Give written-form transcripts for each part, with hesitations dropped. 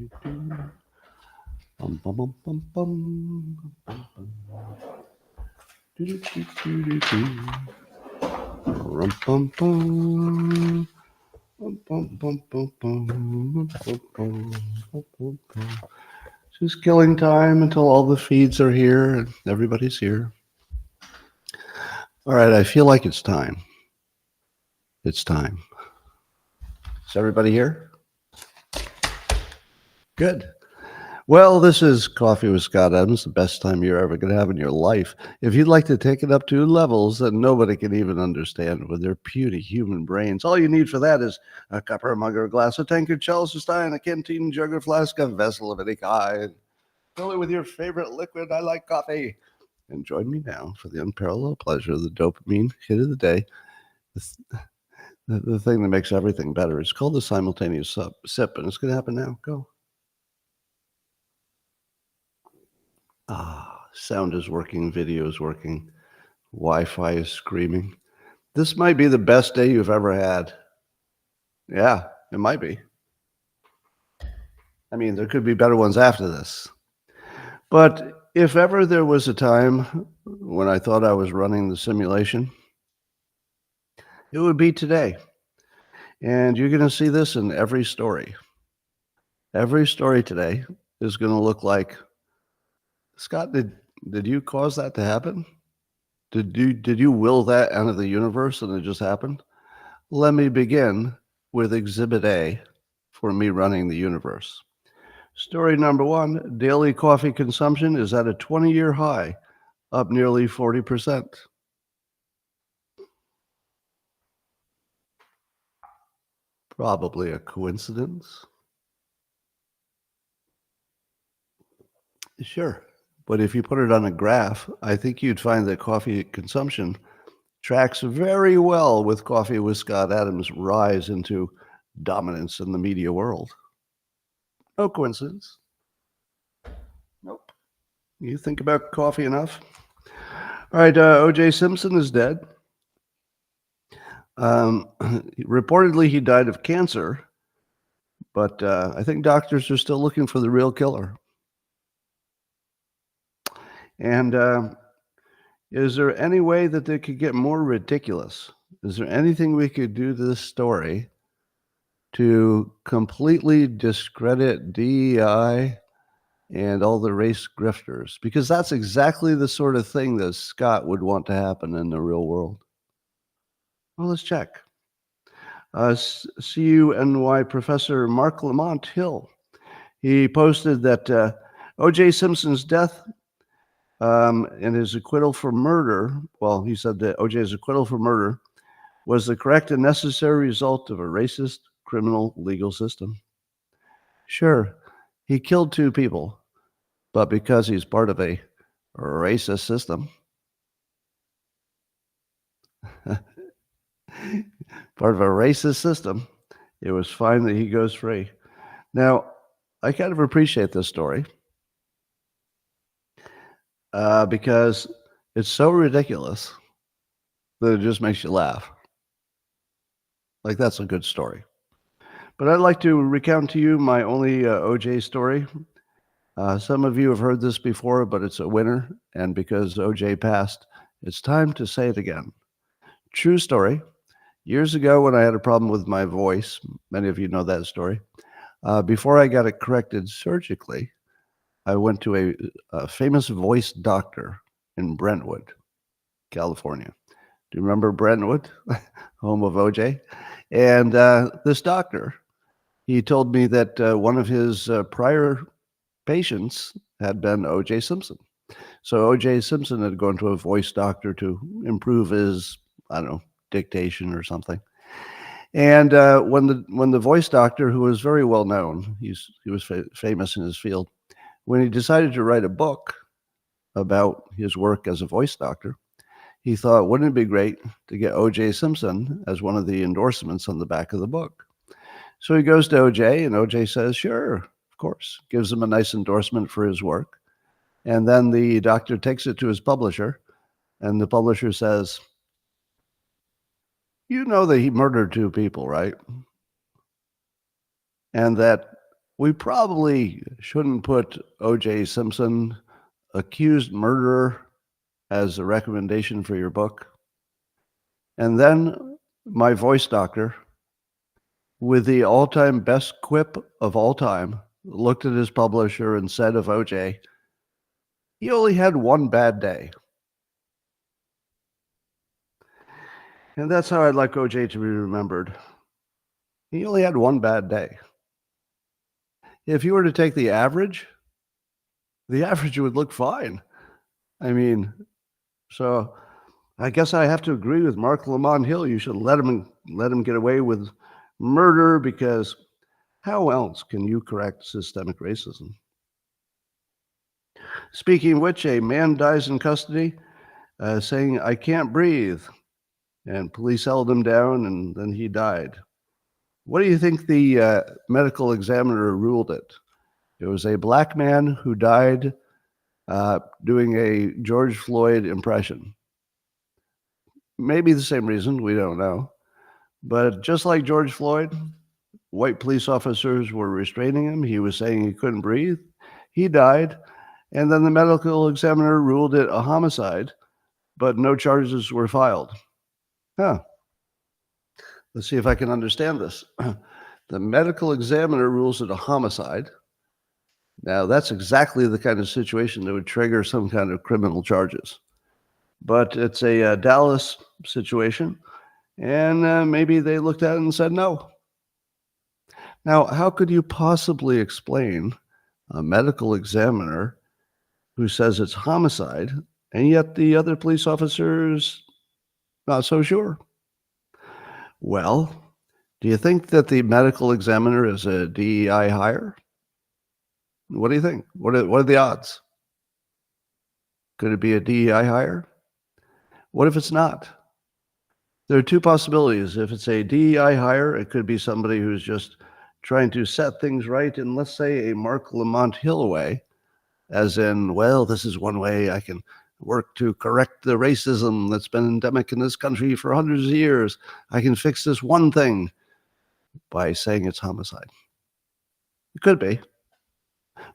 Bum, bum, bum, bum, bum, bum, bum. Do, do, do, do, do. Rum, bum, bum. Bum, bum, bum, bum, bum, bum, bum, bum, bum, bum. Just killing time until all the feeds are here and everybody's here. All right, I feel like it's time. It's time. Is everybody here? Good. Well, this is Coffee with Scott Adams, the best time you're ever going to have in your life. If you'd like to take it up to levels that nobody can even understand with their puny human brains, all you need for that is a cup or a mug or a glass, a tankard, chalice, a stein, a canteen, jug or flask, a vessel of any kind. Fill it with your favorite liquid. I like coffee. And join me now for the unparalleled pleasure of the dopamine hit of the day. The thing that makes everything better. It's called the simultaneous sip, and it's going to happen now. Go. Sound is working, video is working, Wi-Fi is screaming. This might be the best day you've ever had. Yeah, it might be. I mean, there could be better ones after this. But if ever there was a time when I thought I was running the simulation, it would be today. And you're going to see this in every story. Every story today is going to look like, Scott, did you cause that to happen? Did you will that out of the universe and it just happened? Let me begin with Exhibit A for me running the universe. Story number one, daily coffee consumption is at a 20-year high, up nearly 40%. Probably a coincidence. Sure. But if you put it on a graph, I think you'd find that coffee consumption tracks very well with Coffee with Scott Adams' rise into dominance in the media world. No coincidence. Nope. You think about coffee enough? All right, OJ Simpson is dead. Reportedly, he died of cancer, but I think doctors are still looking for the real killer. And is there any way that they could get more ridiculous? Is there anything we could do to this story to completely discredit DEI and all the race grifters? Because that's exactly the sort of thing that Scott would want to happen in the real world. Well, let's check. CUNY professor Mark Lamont Hill, he posted that O.J. Simpson's death and his acquittal for murder, well, he said that O.J.'s acquittal for murder was the correct and necessary result of a racist criminal legal system. Sure, he killed two people, but because he's part of a racist system, part of a racist system, it was fine that he goes free. Now, I kind of appreciate this story because it's so ridiculous that it just makes you laugh. Like, that's a good story. But I'd like to recount to you my only OJ story. Some of you have heard this before, but it's a winner. And because OJ passed, it's time to say it again. True story. Years ago, when I had a problem with my voice, many of you know that story. Before I got it corrected surgically, I went to a famous voice doctor in Brentwood, California. Do you remember Brentwood, home of OJ? And this doctor, he told me that one of his prior patients had been O.J. Simpson. So O.J. Simpson had gone to a voice doctor to improve his, I don't know, dictation or something. And when the voice doctor, who was very well known, he was famous in his field, when he decided to write a book about his work as a voice doctor, he thought, wouldn't it be great to get O.J. Simpson as one of the endorsements on the back of the book? So he goes to OJ, and OJ says, sure, of course, gives him a nice endorsement for his work. And then the doctor takes it to his publisher, and the publisher says, you know that he murdered two people, right? And that we probably shouldn't put OJ Simpson, accused murderer, as a recommendation for your book. And then my voice doctor, with the all-time best quip of all time, looked at his publisher and said of OJ, he only had one bad day. And that's how I'd like OJ to be remembered. He only had one bad day. If you were to take the average would look fine. I mean, so I guess I have to agree with Mark Lamont Hill. You should let him get away with murder, because how else can you correct systemic racism? Speaking of which, a man dies in custody saying, "I can't breathe." And police held him down, and then he died. What do you think the medical examiner ruled it? It was a black man who died doing a George Floyd impression. Maybe the same reason, we don't know. But just like George Floyd, white police officers were restraining him. He was saying he couldn't breathe. He died. And then the medical examiner ruled it a homicide, but no charges were filed. Let's see if I can understand this. The medical examiner rules it a homicide. Now, that's exactly the kind of situation that would trigger some kind of criminal charges. But it's a Dallas situation, and maybe they looked at it and said no. Now, how could you possibly explain a medical examiner who says it's homicide, and yet the other police officers not so sure? Well, do you think that the medical examiner is a DEI hire? What do you think? What are the odds? Could it be a DEI hire? What if it's not? There are two possibilities. If it's a DEI hire, it could be somebody who's just trying to set things right in, let's say, a Mark Lamont Hill way, as in, well, this is one way I can work to correct the racism that's been endemic in this country for hundreds of years. I can fix this one thing by saying it's homicide. It could be.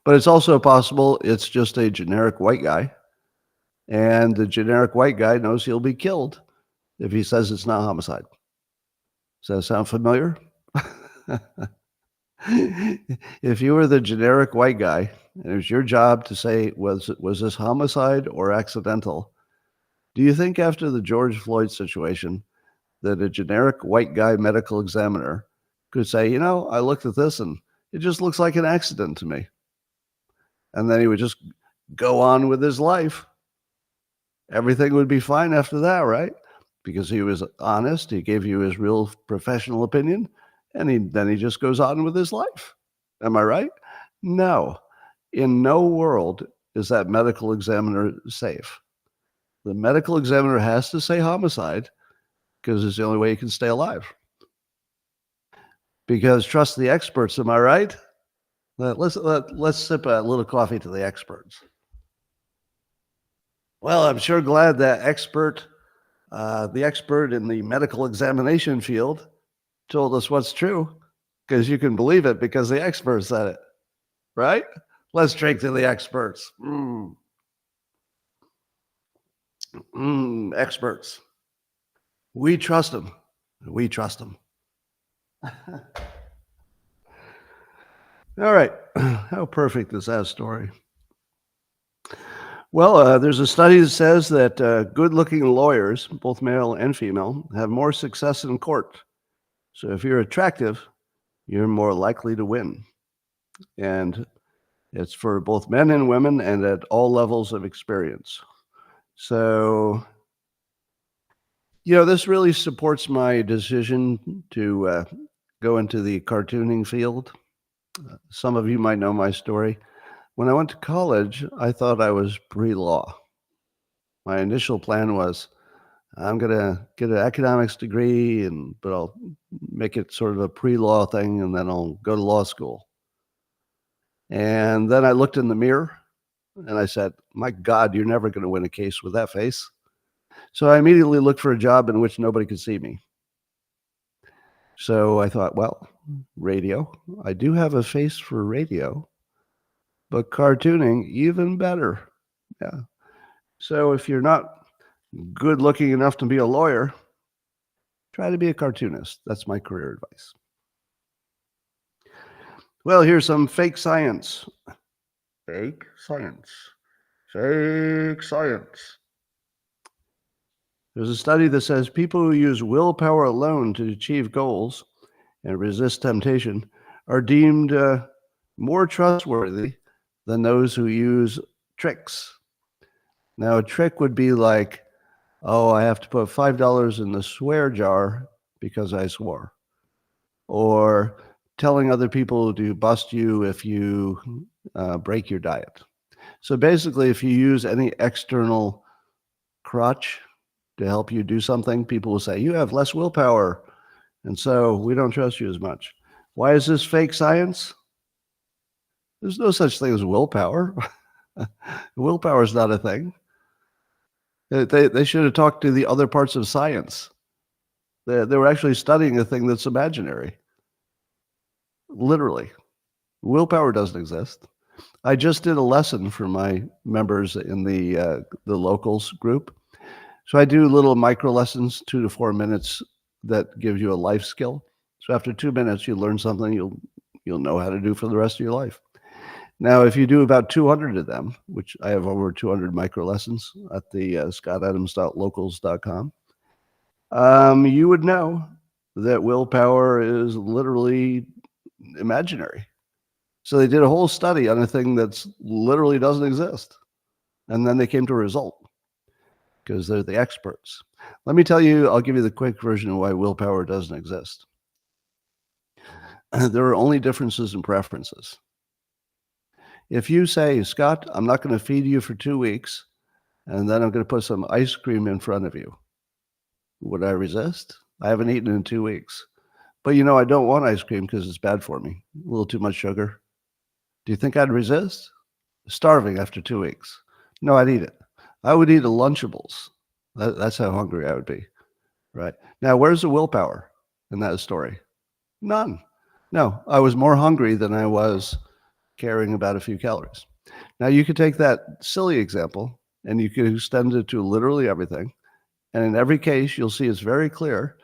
But it's also possible it's just a generic white guy, and the generic white guy knows he'll be killed if he says it's not homicide. Does that sound familiar? If you were the generic white guy, and it was your job to say, was this homicide or accidental? Do you think after the George Floyd situation that a generic white guy medical examiner could say, I looked at this and it just looks like an accident to me? And then he would just go on with his life. Everything would be fine after that, right? Because he was honest. He gave you his real professional opinion, and then he just goes on with his life. Am I right? No. In no world is that medical examiner safe. The medical examiner has to say homicide because it's the only way he can stay alive. Because trust the experts, am I right? Let's sip a little coffee to the experts. Well, I'm sure glad that the expert in the medical examination field told us what's true, because you can believe it because the expert said it, right? Let's drink to the experts. Experts. We trust them. We trust them. All right. How perfect is that story? Well, there's a study that says that good-looking lawyers, both male and female, have more success in court. So if you're attractive, you're more likely to win. And it's for both men and women and at all levels of experience. So, this really supports my decision to go into the cartooning field. Some of you might know my story. When I went to college, I thought I was pre-law. My initial plan was, I'm going to get an economics degree, but I'll make it sort of a pre-law thing, and then I'll go to law school. And then I looked in the mirror, and I said, my God, you're never going to win a case with that face. So I immediately looked for a job in which nobody could see me. So I thought, well, radio. I do have a face for radio, but cartooning, even better. Yeah. So if you're not good looking enough to be a lawyer, try to be a cartoonist. That's my career advice. Well, here's some fake science. Fake science. Fake science. There's a study that says people who use willpower alone to achieve goals and resist temptation are deemed more trustworthy than those who use tricks. Now, a trick would be like, oh, I have to put $5 in the swear jar because I swore. Or telling other people to bust you if you break your diet. So basically, if you use any external crutch to help you do something, people will say, you have less willpower, and so we don't trust you as much. Why is this fake science? There's no such thing as willpower. Willpower is not a thing. They should have talked to the other parts of science. They were actually studying a thing that's imaginary. Literally. Willpower doesn't exist. I just did a lesson for my members in the locals group. So I do little micro lessons, 2 to 4 minutes, that gives you a life skill. So after 2 minutes, you learn something you'll know how to do for the rest of your life. Now, if you do about 200 of them, which I have over 200 micro lessons at the scottadams.locals.com, you would know that willpower is literally imaginary. So they did a whole study on a thing that's literally doesn't exist. And then they came to a result because they're the experts. Let me tell you, I'll give you the quick version of why willpower doesn't exist. There are only differences in preferences. If you say, Scott, I'm not going to feed you for 2 weeks, and then I'm going to put some ice cream in front of you, would I resist? I haven't eaten in 2 weeks. But I don't want ice cream because it's bad for me. A little too much sugar. Do you think I'd resist? Starving after 2 weeks. No, I'd eat it. I would eat a Lunchables. That's how hungry I would be. Right. Now, where's the willpower in that story? None. No, I was more hungry than I was caring about a few calories. Now, you could take that silly example and you could extend it to literally everything. And in every case, you'll see it's very clear.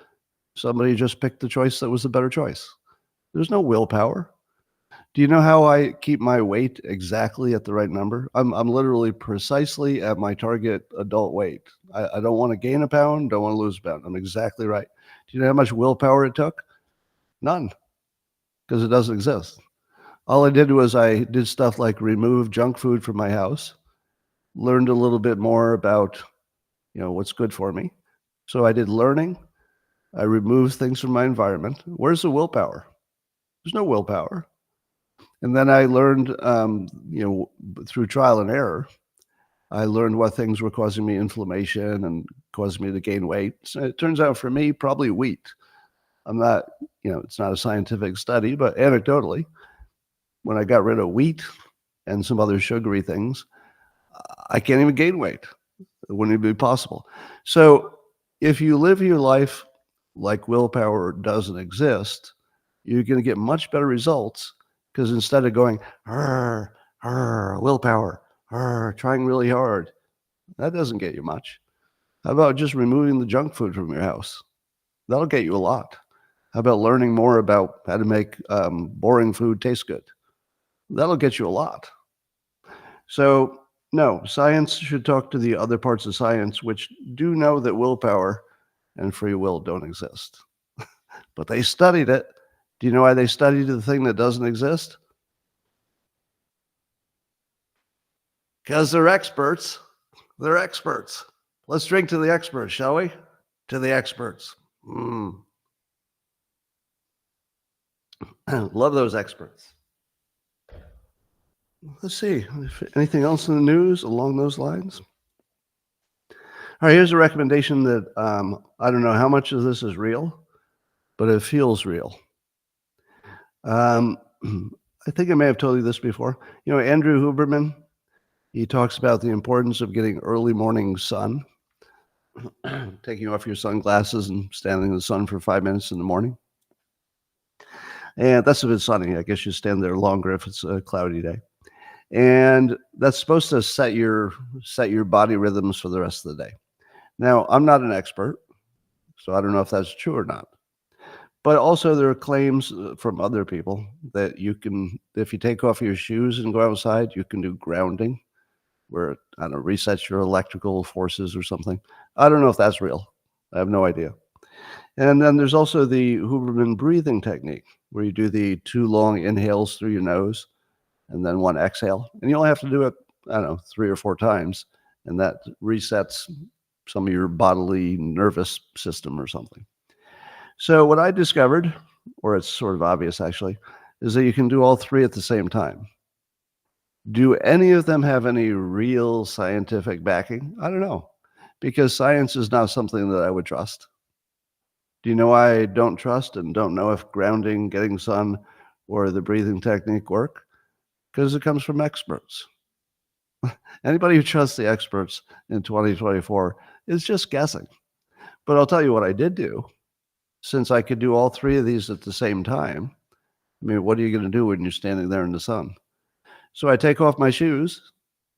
Somebody just picked the choice that was the better choice. There's no willpower. Do you know how I keep my weight exactly at the right number? I'm literally precisely at my target adult weight. I don't want to gain a pound, don't want to lose a pound. I'm exactly right. Do you know how much willpower it took? None, because it doesn't exist. All I did was I did stuff like remove junk food from my house, learned a little bit more about, what's good for me. So I did learning. I removed things from my environment. Where's the willpower? There's no willpower. And then I learned, through trial and error, I learned what things were causing me inflammation and causing me to gain weight. So it turns out for me, probably wheat. I'm not, it's not a scientific study, but anecdotally, when I got rid of wheat and some other sugary things, I can't even gain weight. It wouldn't even be possible. So if you live your life like willpower doesn't exist, you're going to get much better results. Because instead of going, willpower, trying really hard, that doesn't get you much. How about just removing the junk food from your house? That'll get you a lot. How about learning more about how to make boring food taste good? That'll get you a lot. So, no, science should talk to the other parts of science, which do know that willpower and free will don't exist. But they studied it. Do you know why they studied the thing that doesn't exist? Because they're experts. They're experts. Let's drink to the experts, shall we? To the experts. Love those experts. Let's see. Anything else in the news along those lines? All right, here's a recommendation that I don't know how much of this is real, but it feels real. I think I may have told you this before. Andrew Huberman, he talks about the importance of getting early morning sun, taking off your sunglasses and standing in the sun for 5 minutes in the morning. And that's if it's sunny. I guess you stand there longer if it's a cloudy day. And that's supposed to set your body rhythms for the rest of the day. Now, I'm not an expert, so I don't know if that's true or not. But also there are claims from other people that you can, if you take off your shoes and go outside, you can do grounding, where it, I don't know, resets your electrical forces or something. I don't know if that's real. I have no idea. And then there's also the Huberman breathing technique, where you do the 2 long inhales through your nose and then 1 exhale. And you only have to do it, I don't know, 3 or 4 times. And that resets some of your bodily nervous system or something. So what I discovered, or it's sort of obvious actually, is that you can do all 3 at the same time. Do any of them have any real scientific backing? I don't know, because science is not something that I would trust. Do you know why I don't trust and don't know if grounding, getting sun, or the breathing technique work? Because it comes from experts. Anybody who trusts the experts in 2024 is just guessing. But I'll tell you what I did do. Since I could do all 3 of these at the same time, I mean, what are you going to do when you're standing there in the sun? So I take off my shoes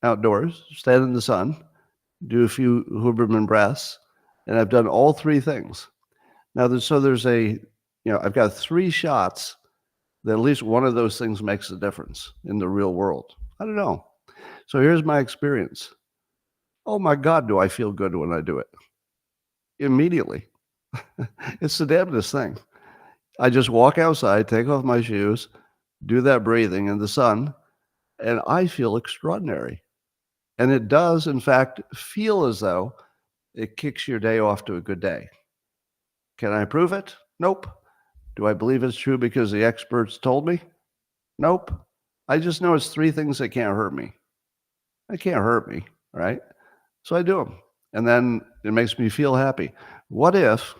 outdoors, stand in the sun, do a few Huberman breaths, and I've done all 3 things. Now, there's I've got 3 shots that at least one of those things makes a difference in the real world. I don't know. So here's my experience. Oh my God, do I feel good when I do it? Immediately. It's the damnedest thing. I just walk outside, take off my shoes, do that breathing in the sun, and I feel extraordinary. And it does, in fact, feel as though it kicks your day off to a good day. Can I prove it? Nope. Do I believe it's true because the experts told me? Nope. I just know it's 3 things that can't hurt me. They can't hurt me, right? So I do them. And then it makes me feel happy. What if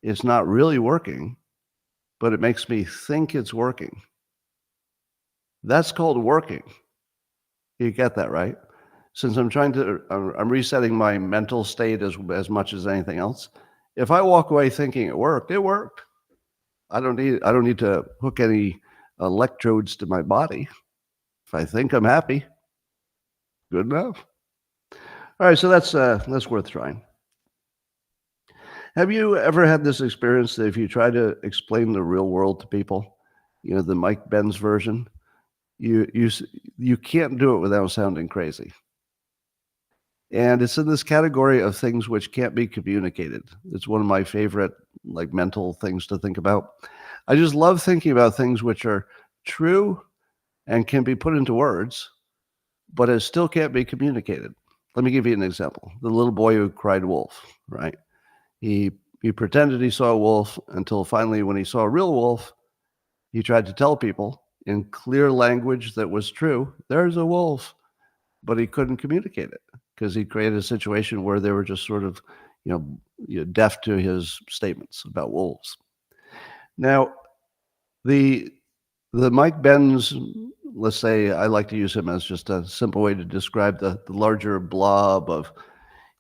it's not really working, but it makes me think it's working? That's called working. You get that, right? Since I'm resetting my mental state as much as anything else. If I walk away thinking it worked, it worked. I don't need to hook any electrodes to my body. If I think I'm happy, good enough. All right, so that's worth trying. Have you ever had this experience that if you try to explain the real world to people, the Mike Benz version, you can't do it without sounding crazy? And it's in this category of things which can't be communicated. It's one of my favorite mental things to think about. I just love thinking about things which are true and can be put into words, but it still can't be communicated. Let me give you an example. The little boy who cried wolf, right? He pretended he saw a wolf until finally when he saw a real wolf, he tried to tell people in clear language that was true, there's a wolf, but he couldn't communicate it because he created a situation where they were just sort of, deaf to his statements about wolves. Now, the Mike Benz, let's say, I like to use him as just a simple way to describe the larger blob of,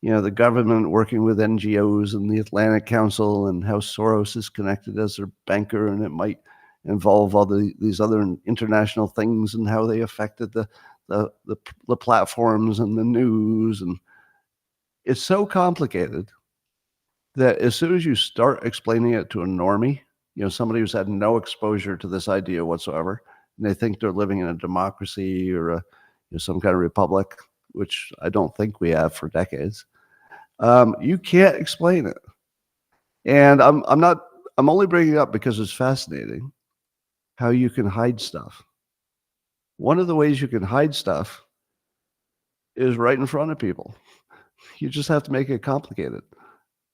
the government working with NGOs and the Atlantic Council and how Soros is connected as their banker, and it might involve all these other international things and how they affected the platforms and the news. And it's so complicated that as soon as you start explaining it to a normie, somebody who's had no exposure to this idea whatsoever, and they think they're living in a democracy or some kind of republic, which I don't think we have for decades, you can't explain it. And I'm only bringing it up because it's fascinating how you can hide stuff. One of the ways you can hide stuff is right in front of people. You just have to make it complicated.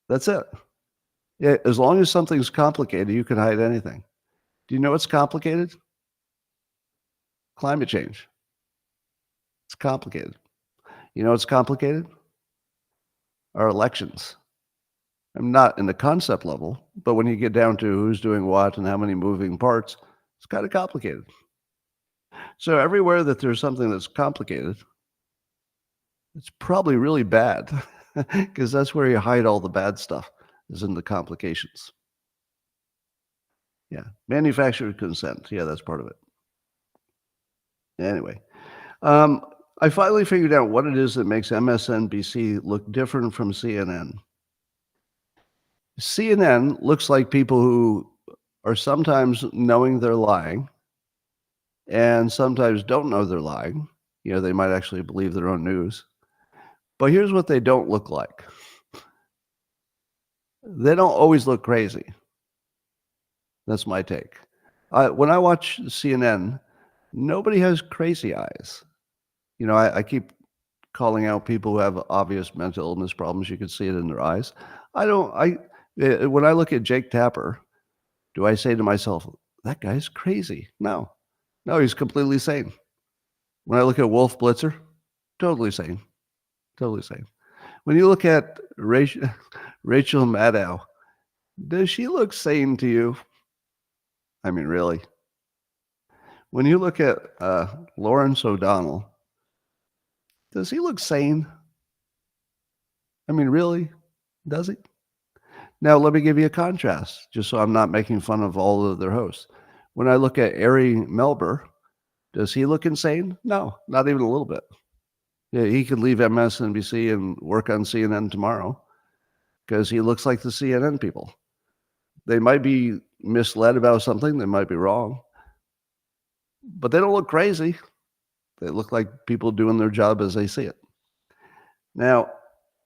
That's it. Yeah, as long as something's complicated, you can hide anything. Do you know what's complicated? Climate change. It's complicated. You know what's complicated? Our elections. I'm not in the concept level, but when you get down to who's doing what and how many moving parts, it's kind of complicated. So everywhere that there's something that's complicated, it's probably really bad because that's where you hide all the bad stuff, is in the complications. Yeah, manufactured consent. Yeah, that's part of it. Anyway, I finally figured out what it is that makes MSNBC look different from CNN. CNN looks like people who are sometimes knowing they're lying and sometimes don't know they're lying. You know, they might actually believe their own news. But here's what they don't look like. They don't always look crazy. That's my take. When I watch CNN, nobody has crazy eyes. You know, I keep calling out people who have obvious mental illness problems. You can see it in their eyes. When I look at Jake Tapper, do I say to myself, that guy's crazy? No, he's completely sane. When I look at Wolf Blitzer, totally sane. Totally sane. When you look at Rachel Maddow, does she look sane to you? I mean, really? When you look at Lawrence O'Donnell, does he look sane? I mean, really? Does he? Now, let me give you a contrast, just so I'm not making fun of all of their hosts. When I look at Ari Melber, does he look insane? No, not even a little bit. Yeah, he could leave MSNBC and work on CNN tomorrow because he looks like the CNN people. They might be misled about something. They might be wrong. But they don't look crazy. They look like people doing their job as they see it. Now,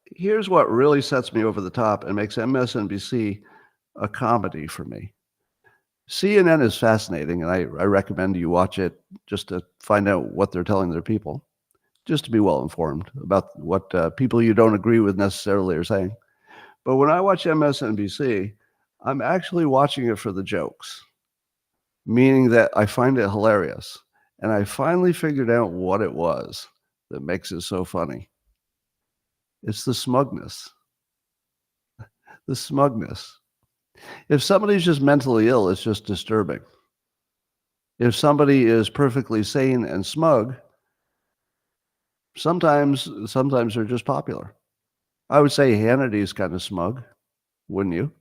here's what really sets me over the top and makes MSNBC a comedy for me. CNN is fascinating, and I recommend you watch it just to find out what they're telling their people, just to be well informed about what people you don't agree with necessarily are saying. But when I watch MSNBC, I'm actually watching it for the jokes, meaning that I find it hilarious. And I finally figured out what it was that makes it so funny. It's the smugness. The smugness. If somebody's just mentally ill, it's just disturbing. If somebody is perfectly sane and smug, sometimes they're just popular. I would say Hannity's kind of smug, wouldn't you?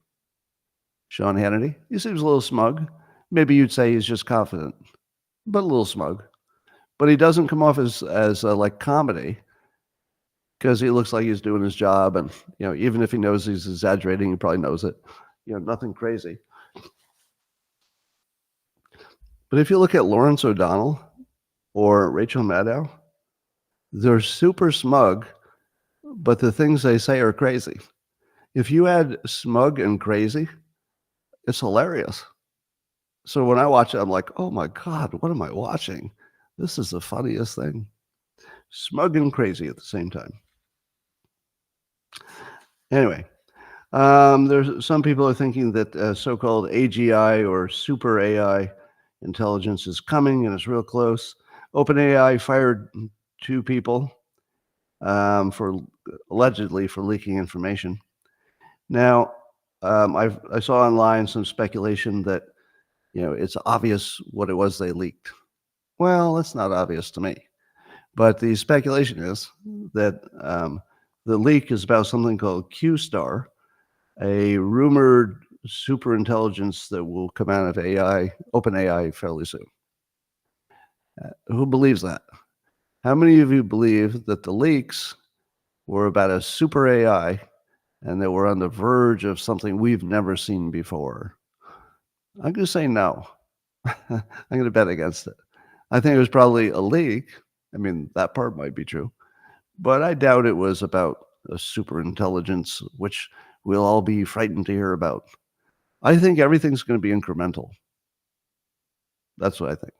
Sean Hannity, he seems a little smug. Maybe you'd say he's just confident, but a little smug. But he doesn't come off as like comedy because he looks like he's doing his job, and you know, even if he knows he's exaggerating, he probably knows it. You know, nothing crazy. But if you look at Lawrence O'Donnell or Rachel Maddow, they're super smug, but the things they say are crazy. If you add smug and crazy, it's hilarious. So when I watch it, I'm like, oh my God, what am I watching? This is the funniest thing. Smug and crazy at the same time. Anyway, there's some people are thinking that so-called AGI or super AI intelligence is coming and it's real close. OpenAI fired 2 people allegedly for leaking information. Now, I saw online some speculation that, you know, it's obvious what it was they leaked. Well, it's not obvious to me. But the speculation is that the leak is about something called Q-Star, a rumored super intelligence that will come out of AI, OpenAI, fairly soon. Who believes that? How many of you believe that the leaks were about a super AI and that we're on the verge of something we've never seen before? I'm going to say no. I'm going to bet against it. I think it was probably a leak. I mean, that part might be true, but I doubt it was about a super intelligence, which we'll all be frightened to hear about. I think everything's going to be incremental. That's what I think.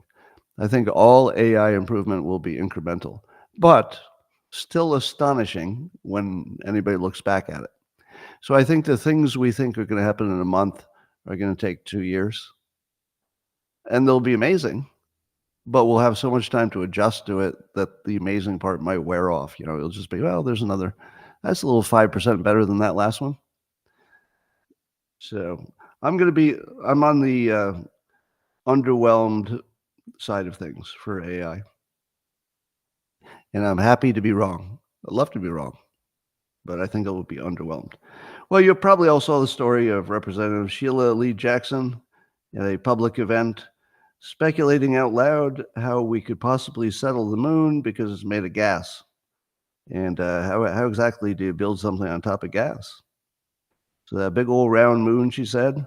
I think all AI improvement will be incremental, but still astonishing when anybody looks back at it. So I think the things we think are going to happen in a month are going to take 2 years, and they'll be amazing, but we'll have so much time to adjust to it that the amazing part might wear off. You know, it'll just be, well, there's another, that's a little 5% better than that last one. So I'm on the underwhelmed side of things for AI. And I'm happy to be wrong. I'd love to be wrong, but I think I will be underwhelmed. Well, you probably all saw the story of Representative Sheila Lee Jackson at a public event, speculating out loud how we could possibly settle the moon because it's made of gas. And how exactly do you build something on top of gas? So that big old round moon, she said,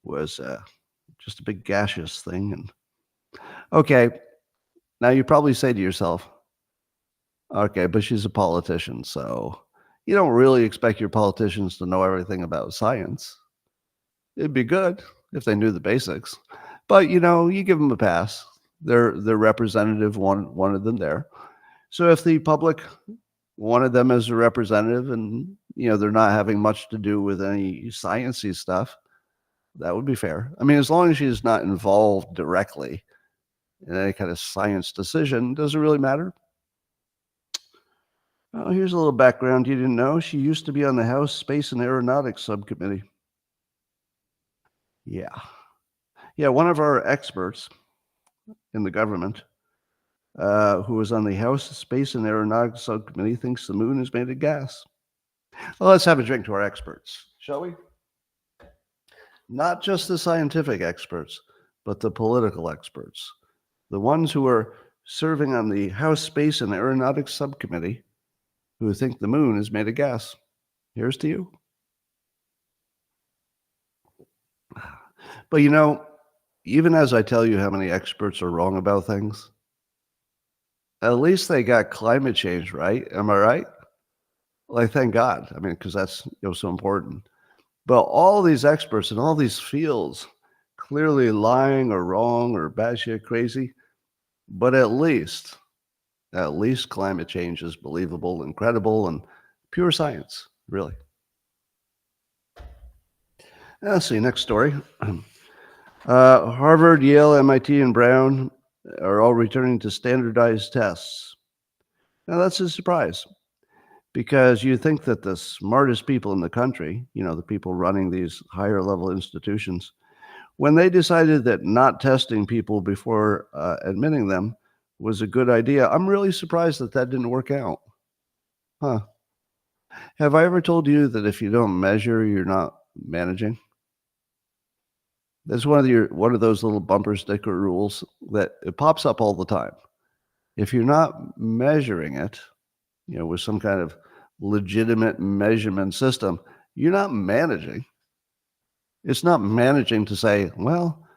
was just a big gaseous thing. And okay, now you probably say to yourself, okay, but she's a politician, so you don't really expect your politicians to know everything about science. It'd be good if they knew the basics, but you give them a pass. Their representative wanted them there. So if the public wanted them as a representative, and they're not having much to do with any sciencey stuff, that would be fair. I mean, as long as she's not involved directly in any kind of science decision, does it really matter? Oh, here's a little background you didn't know. She used to be on the House Space and Aeronautics Subcommittee. Yeah. Yeah, one of our experts in the government, who was on the House Space and Aeronautics Subcommittee, thinks the moon is made of gas. Well, let's have a drink to our experts, shall we? Not just the scientific experts, but the political experts. The ones who are serving on the House Space and Aeronautics Subcommittee who think the moon is made of gas. Here's to you. But even as I tell you how many experts are wrong about things, at least they got climate change right. Am I right? Like, thank God. I mean, because that's so important. But all these experts in all these fields clearly lying or wrong or batshit crazy. But at least climate change is believable and credible and pure science, really. Let's see, next story. Harvard, Yale, MIT, and Brown are all returning to standardized tests. Now, that's a surprise because you think that the smartest people in the country, the people running these higher level institutions, when they decided that not testing people before admitting them was a good idea, I'm really surprised that didn't work out. Huh. Have I ever told you that if you don't measure, you're not managing? That's one of those little bumper sticker rules that it pops up all the time. If you're not measuring it, with some kind of legitimate measurement system, you're not managing. It's not managing to say, well,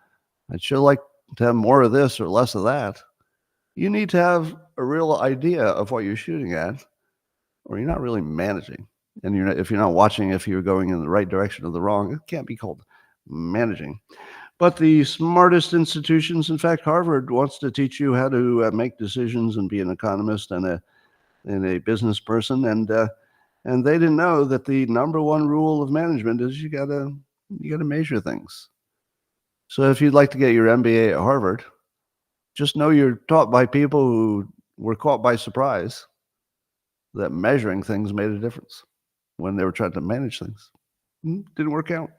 I'd sure like to have more of this or less of that. You need to have a real idea of what you're shooting at, or you're not really managing. And if you're not watching if you're going in the right direction or the wrong, it can't be called managing. But the smartest institutions, in fact, Harvard wants to teach you how to make decisions and be an economist and a business person. And they didn't know that the number one rule of management is you gotta measure things. So if you'd like to get your MBA at Harvard, just know you're taught by people who were caught by surprise that measuring things made a difference when they were trying to manage things. Didn't work out.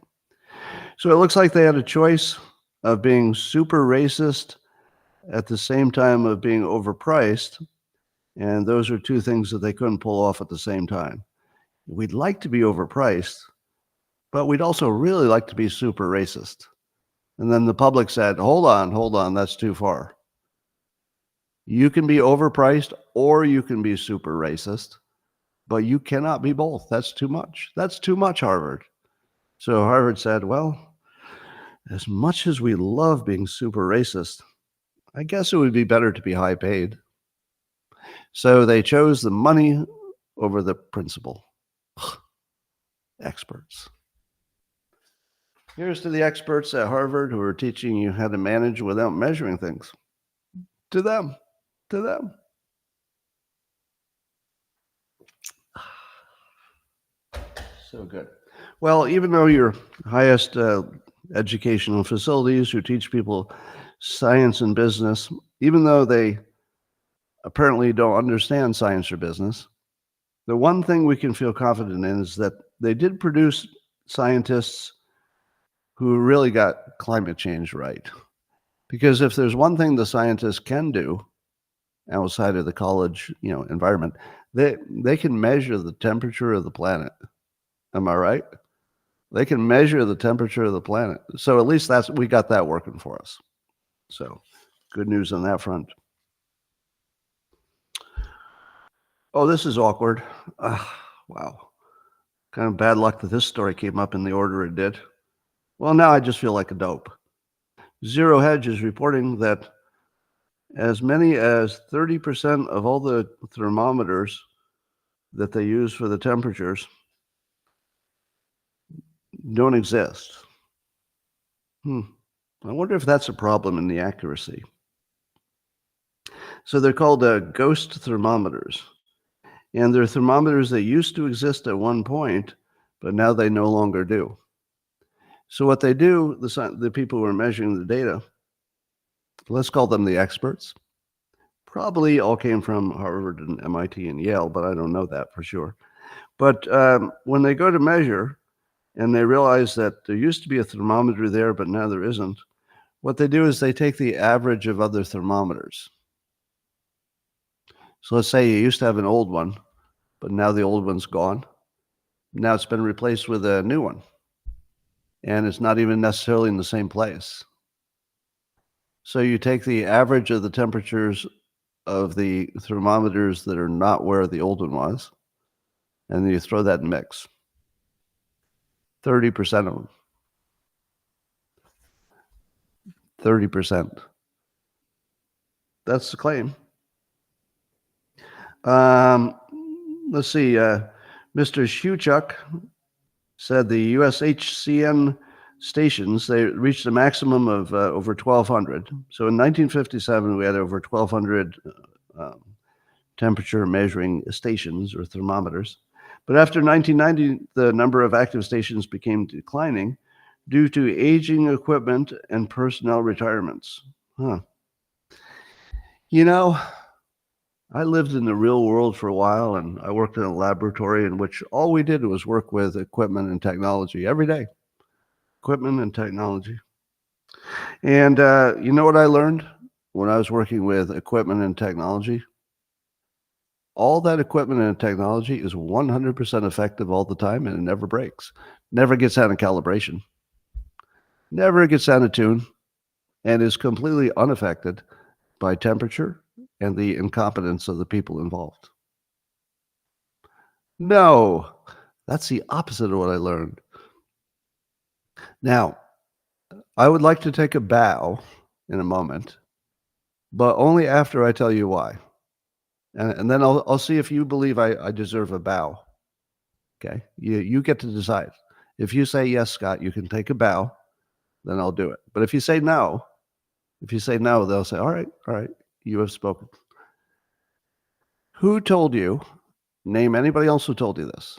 So it looks like they had a choice of being super racist at the same time of being overpriced. And those are two things that they couldn't pull off at the same time. We'd like to be overpriced, but we'd also really like to be super racist. And then the public said, hold on, that's too far. You can be overpriced or you can be super racist, but you cannot be both. That's too much. That's too much, Harvard. So Harvard said, well, as much as we love being super racist, I guess it would be better to be high paid. So they chose the money over the principle. Experts. Here's to the experts at Harvard who are teaching you how to manage without measuring things. To them. So good. Well, even though your highest educational facilities who teach people science and business, even though they apparently don't understand science or business, the one thing we can feel confident in is that they did produce scientists who really got climate change right. Because if there's one thing the scientists can do outside of the college, environment, they can measure the temperature of the planet. Am I right? They can measure the temperature of the planet. So at least we got that working for us. So good news on that front. Oh, this is awkward. Wow. Kind of bad luck that this story came up in the order it did. Well, now I just feel like a dope. Zero Hedge is reporting that as many as 30% of all the thermometers that they use for the temperatures don't exist. I wonder if that's a problem in the accuracy. So they're called ghost thermometers. And they're thermometers that used to exist at one point, but now they no longer do. So what they do, the people who are measuring the data, let's call them the experts, probably all came from Harvard and MIT and Yale, but I don't know that for sure. But when they go to measure and they realize that there used to be a thermometer there, but now there isn't, what they do is they take the average of other thermometers. So let's say you used to have an old one, but now the old one's gone. Now it's been replaced with a new one. And it's not even necessarily in the same place. So you take the average of the temperatures of the thermometers that are not where the old one was, and then you throw that in mix. 30% of them. 30%. That's the claim. Let's see. Mr. Shuchuk said the USHCN stations, they reached a maximum of over 1,200. So in 1957, we had over 1,200 temperature measuring stations or thermometers. But after 1990, the number of active stations became declining due to aging equipment and personnel retirements. You know, I lived in the real world for a while, and I worked in a laboratory in which all we did was work with equipment and technology every day. Equipment and technology. And you know what I learned when I was working with equipment and technology? All that equipment and technology is 100% effective all the time, and it never breaks. Never gets out of calibration. Never gets out of tune, and is completely unaffected by temperature and the incompetence of the people involved. No, that's the opposite of what I learned. Now, I would like to take a bow in a moment, but only after I tell you why. And then I'll see if you believe I deserve a bow. Okay, you get to decide. If you say yes, Scott, you can take a bow, then I'll do it. But if you say no, they'll say, all right, you have spoken. Who told you, name anybody else who told you this,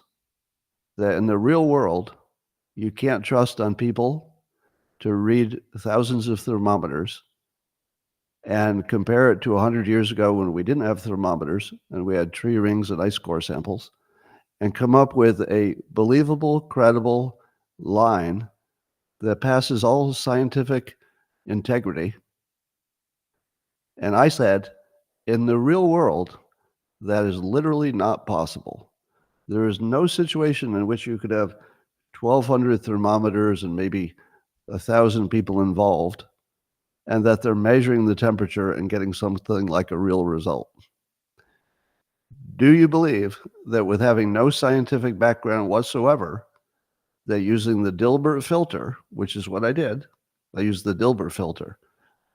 that in the real world, you can't trust on people to read thousands of thermometers and compare it to 100 years ago when we didn't have thermometers and we had tree rings and ice core samples, and come up with a believable, credible line that passes all scientific integrity? And I said, in the real world, that is literally not possible. There is no situation in which you could have 1,200 thermometers and maybe 1,000 people involved, and that they're measuring the temperature and getting something like a real result. Do you believe that with having no scientific background whatsoever, that using the Dilbert filter, which is what I did, I used the Dilbert filter,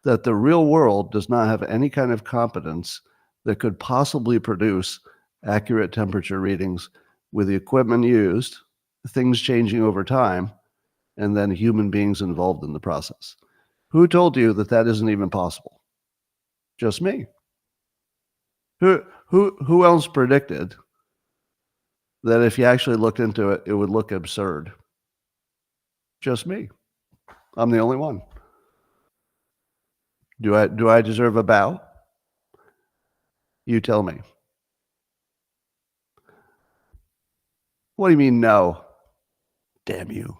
that the real world does not have any kind of competence that could possibly produce accurate temperature readings with the equipment used, things changing over time, and then human beings involved in the process? Who told you that that isn't even possible? Just me. Who else predicted that if you actually looked into it, it would look absurd? Just me. I'm the only one. Do I deserve a bow? You tell me. What do you mean no? Damn you.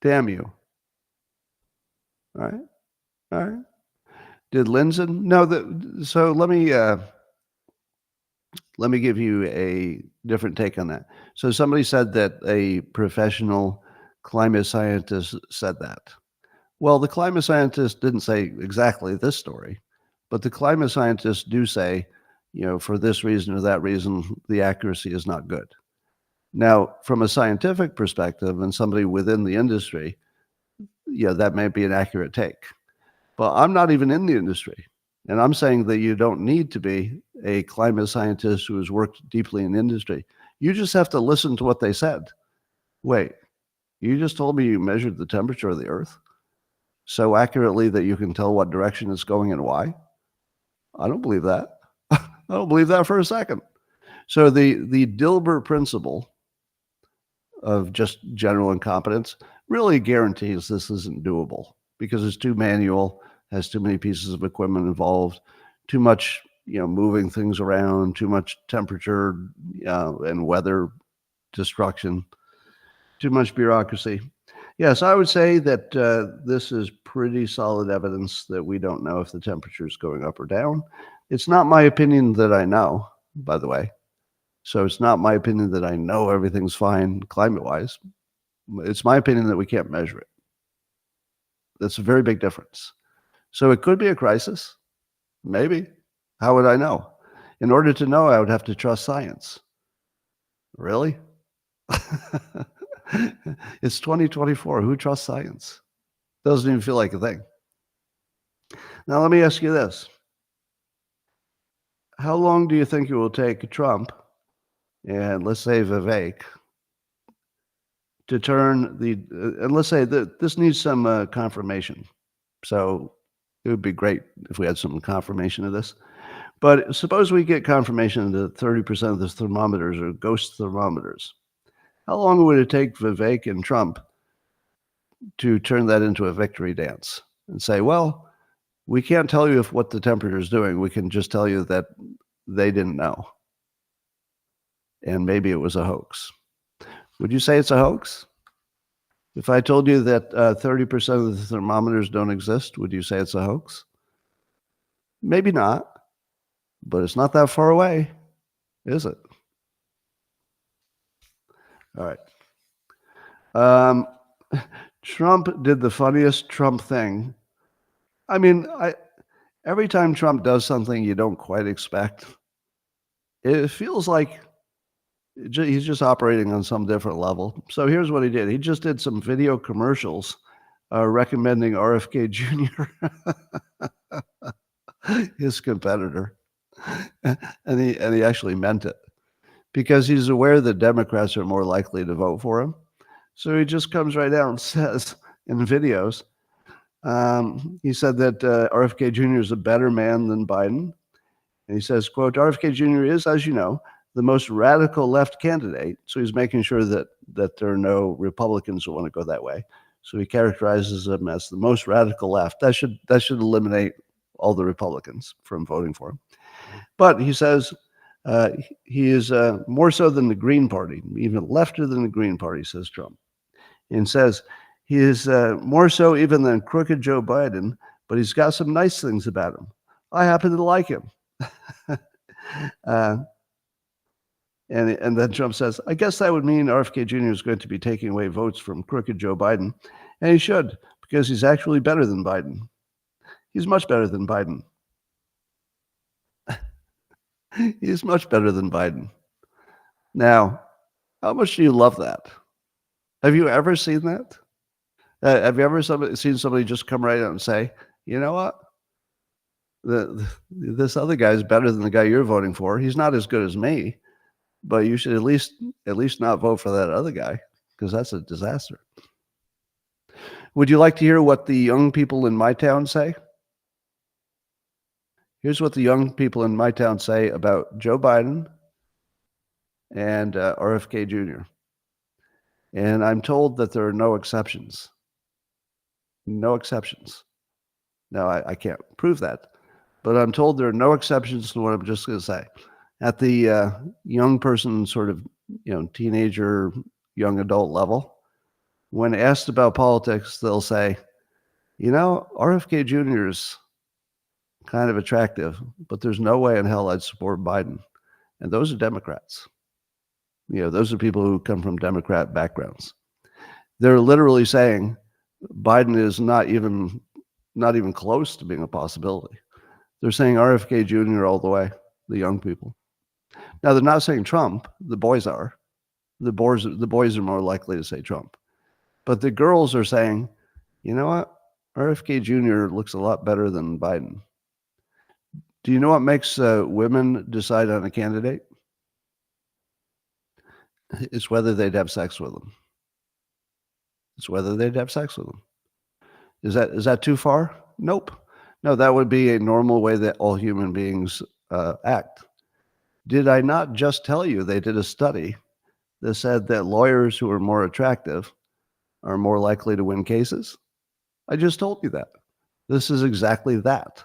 Damn you. All right. All right. Did Lindzen? No, so let me let me give you a different take on that. So somebody said that a professional climate scientist said that. Well, the climate scientists didn't say exactly this story, but the climate scientists do say, for this reason or that reason, the accuracy is not good. Now, from a scientific perspective and somebody within the industry, that may be an accurate take. But I'm not even in the industry. And I'm saying that you don't need to be a climate scientist who has worked deeply in industry. You just have to listen to what they said. Wait, you just told me you measured the temperature of the Earth so accurately that you can tell what direction it's going and why? I don't believe that. I don't believe that for a second. So the Dilbert principle of just general incompetence really guarantees this isn't doable because it's too manual, has too many pieces of equipment involved, too much, moving things around, too much temperature and weather destruction, too much bureaucracy. Yes, I would say that this is pretty solid evidence that we don't know if the temperature is going up or down. It's not my opinion that I know, by the way. So it's not my opinion that I know everything's fine climate-wise. It's my opinion that we can't measure it. That's a very big difference. So it could be a crisis. Maybe. How would I know? In order to know, I would have to trust science. Really? It's 2024. Who trusts science? Doesn't even feel like a thing. Now, let me ask you this. How long do you think it will take Trump and let's say Vivek to turn and let's say that this needs some confirmation. So it would be great if we had some confirmation of this. But suppose we get confirmation that 30% of the thermometers are ghost thermometers. How long would it take Vivek and Trump to turn that into a victory dance and say, well, we can't tell you what the temperature is doing. We can just tell you that they didn't know. And maybe it was a hoax. Would you say it's a hoax? If I told you that 30% of the thermometers don't exist, would you say it's a hoax? Maybe not, but it's not that far away, is it? All right. Trump did the funniest Trump thing. I mean, every time Trump does something you don't quite expect, it feels like he's just operating on some different level. So here's what he did. He just did some video commercials recommending RFK Jr., his competitor. And he actually meant it because he's aware that Democrats are more likely to vote for him. So he just comes right out and says in videos, he said that RFK Jr. is a better man than Biden. And he says, quote, RFK Jr. is, as you know, the most radical left candidate. So he's making sure that there are no Republicans who want to go that way. So he characterizes him as the most radical left. That should eliminate all the Republicans from voting for him. But he says he is more so than the Green Party, even lefter than the Green Party, says Trump. And says he is more so even than crooked Joe Biden, but he's got some nice things about him. I happen to like him. And then Trump says, I guess that would mean RFK Jr. is going to be taking away votes from crooked Joe Biden. And he should, because he's actually better than Biden. He's much better than Biden. He's much better than Biden. Now, how much do you love that? Have you ever seen that? Have you ever seen somebody just come right out and say, you know what? This other guy is better than the guy you're voting for. He's not as good as me, but you should at least not vote for that other guy because that's a disaster. Would you like to hear what the young people in my town say? Here's what the young people in my town say about Joe Biden and RFK Jr. And I'm told that there are no exceptions. No exceptions. Now, I can't prove that, but I'm told there are no exceptions to what I'm just going to say. At the young person sort of, teenager, young adult level, when asked about politics, they'll say, RFK Jr. is kind of attractive, but there's no way in hell I'd support Biden. And those are Democrats. Those are people who come from Democrat backgrounds. They're literally saying Biden is not even close to being a possibility. They're saying RFK Jr. all the way, the young people. Now, they're not saying Trump. The boys are. The boys are more likely to say Trump. But the girls are saying, you know what? RFK Jr. looks a lot better than Biden. Do you know what makes women decide on a candidate? It's whether they'd have sex with them. It's whether they'd have sex with them. Is that too far? Nope. No, that would be a normal way that all human beings act. Did I not just tell you they did a study that said that lawyers who are more attractive are more likely to win cases? I just told you that. This is exactly that.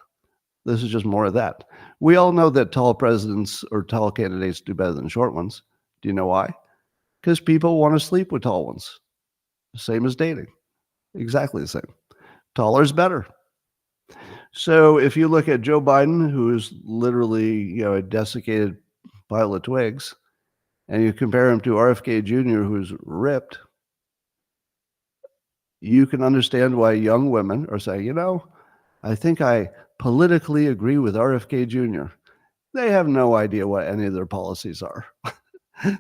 This is just more of that. We all know that tall presidents or tall candidates do better than short ones. Do you know why? Because people want to sleep with tall ones. Same as dating. Exactly the same. Taller is better. So if you look at Joe Biden, who is literally a desiccated pile of twigs, and you compare him to RFK Jr., who's ripped, you can understand why young women are saying, I think I politically agree with RFK Jr. They have no idea what any of their policies are.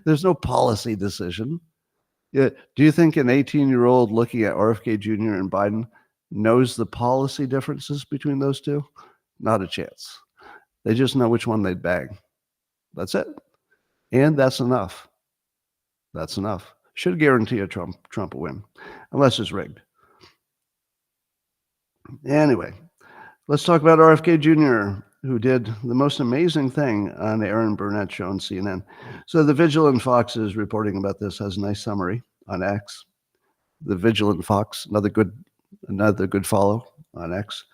There's no policy decision. Do you think an 18-year-old looking at RFK Jr. and Biden knows the policy differences between those two? Not a chance. They just know which one they'd bang. That's it. And that's enough. That's enough. Should guarantee a Trump a win, unless it's rigged. Anyway, let's talk about RFK Jr., who did the most amazing thing on the Aaron Burnett show on CNN. So the Vigilant Fox is reporting about this, has a nice summary on X. The Vigilant Fox, another good follow on X.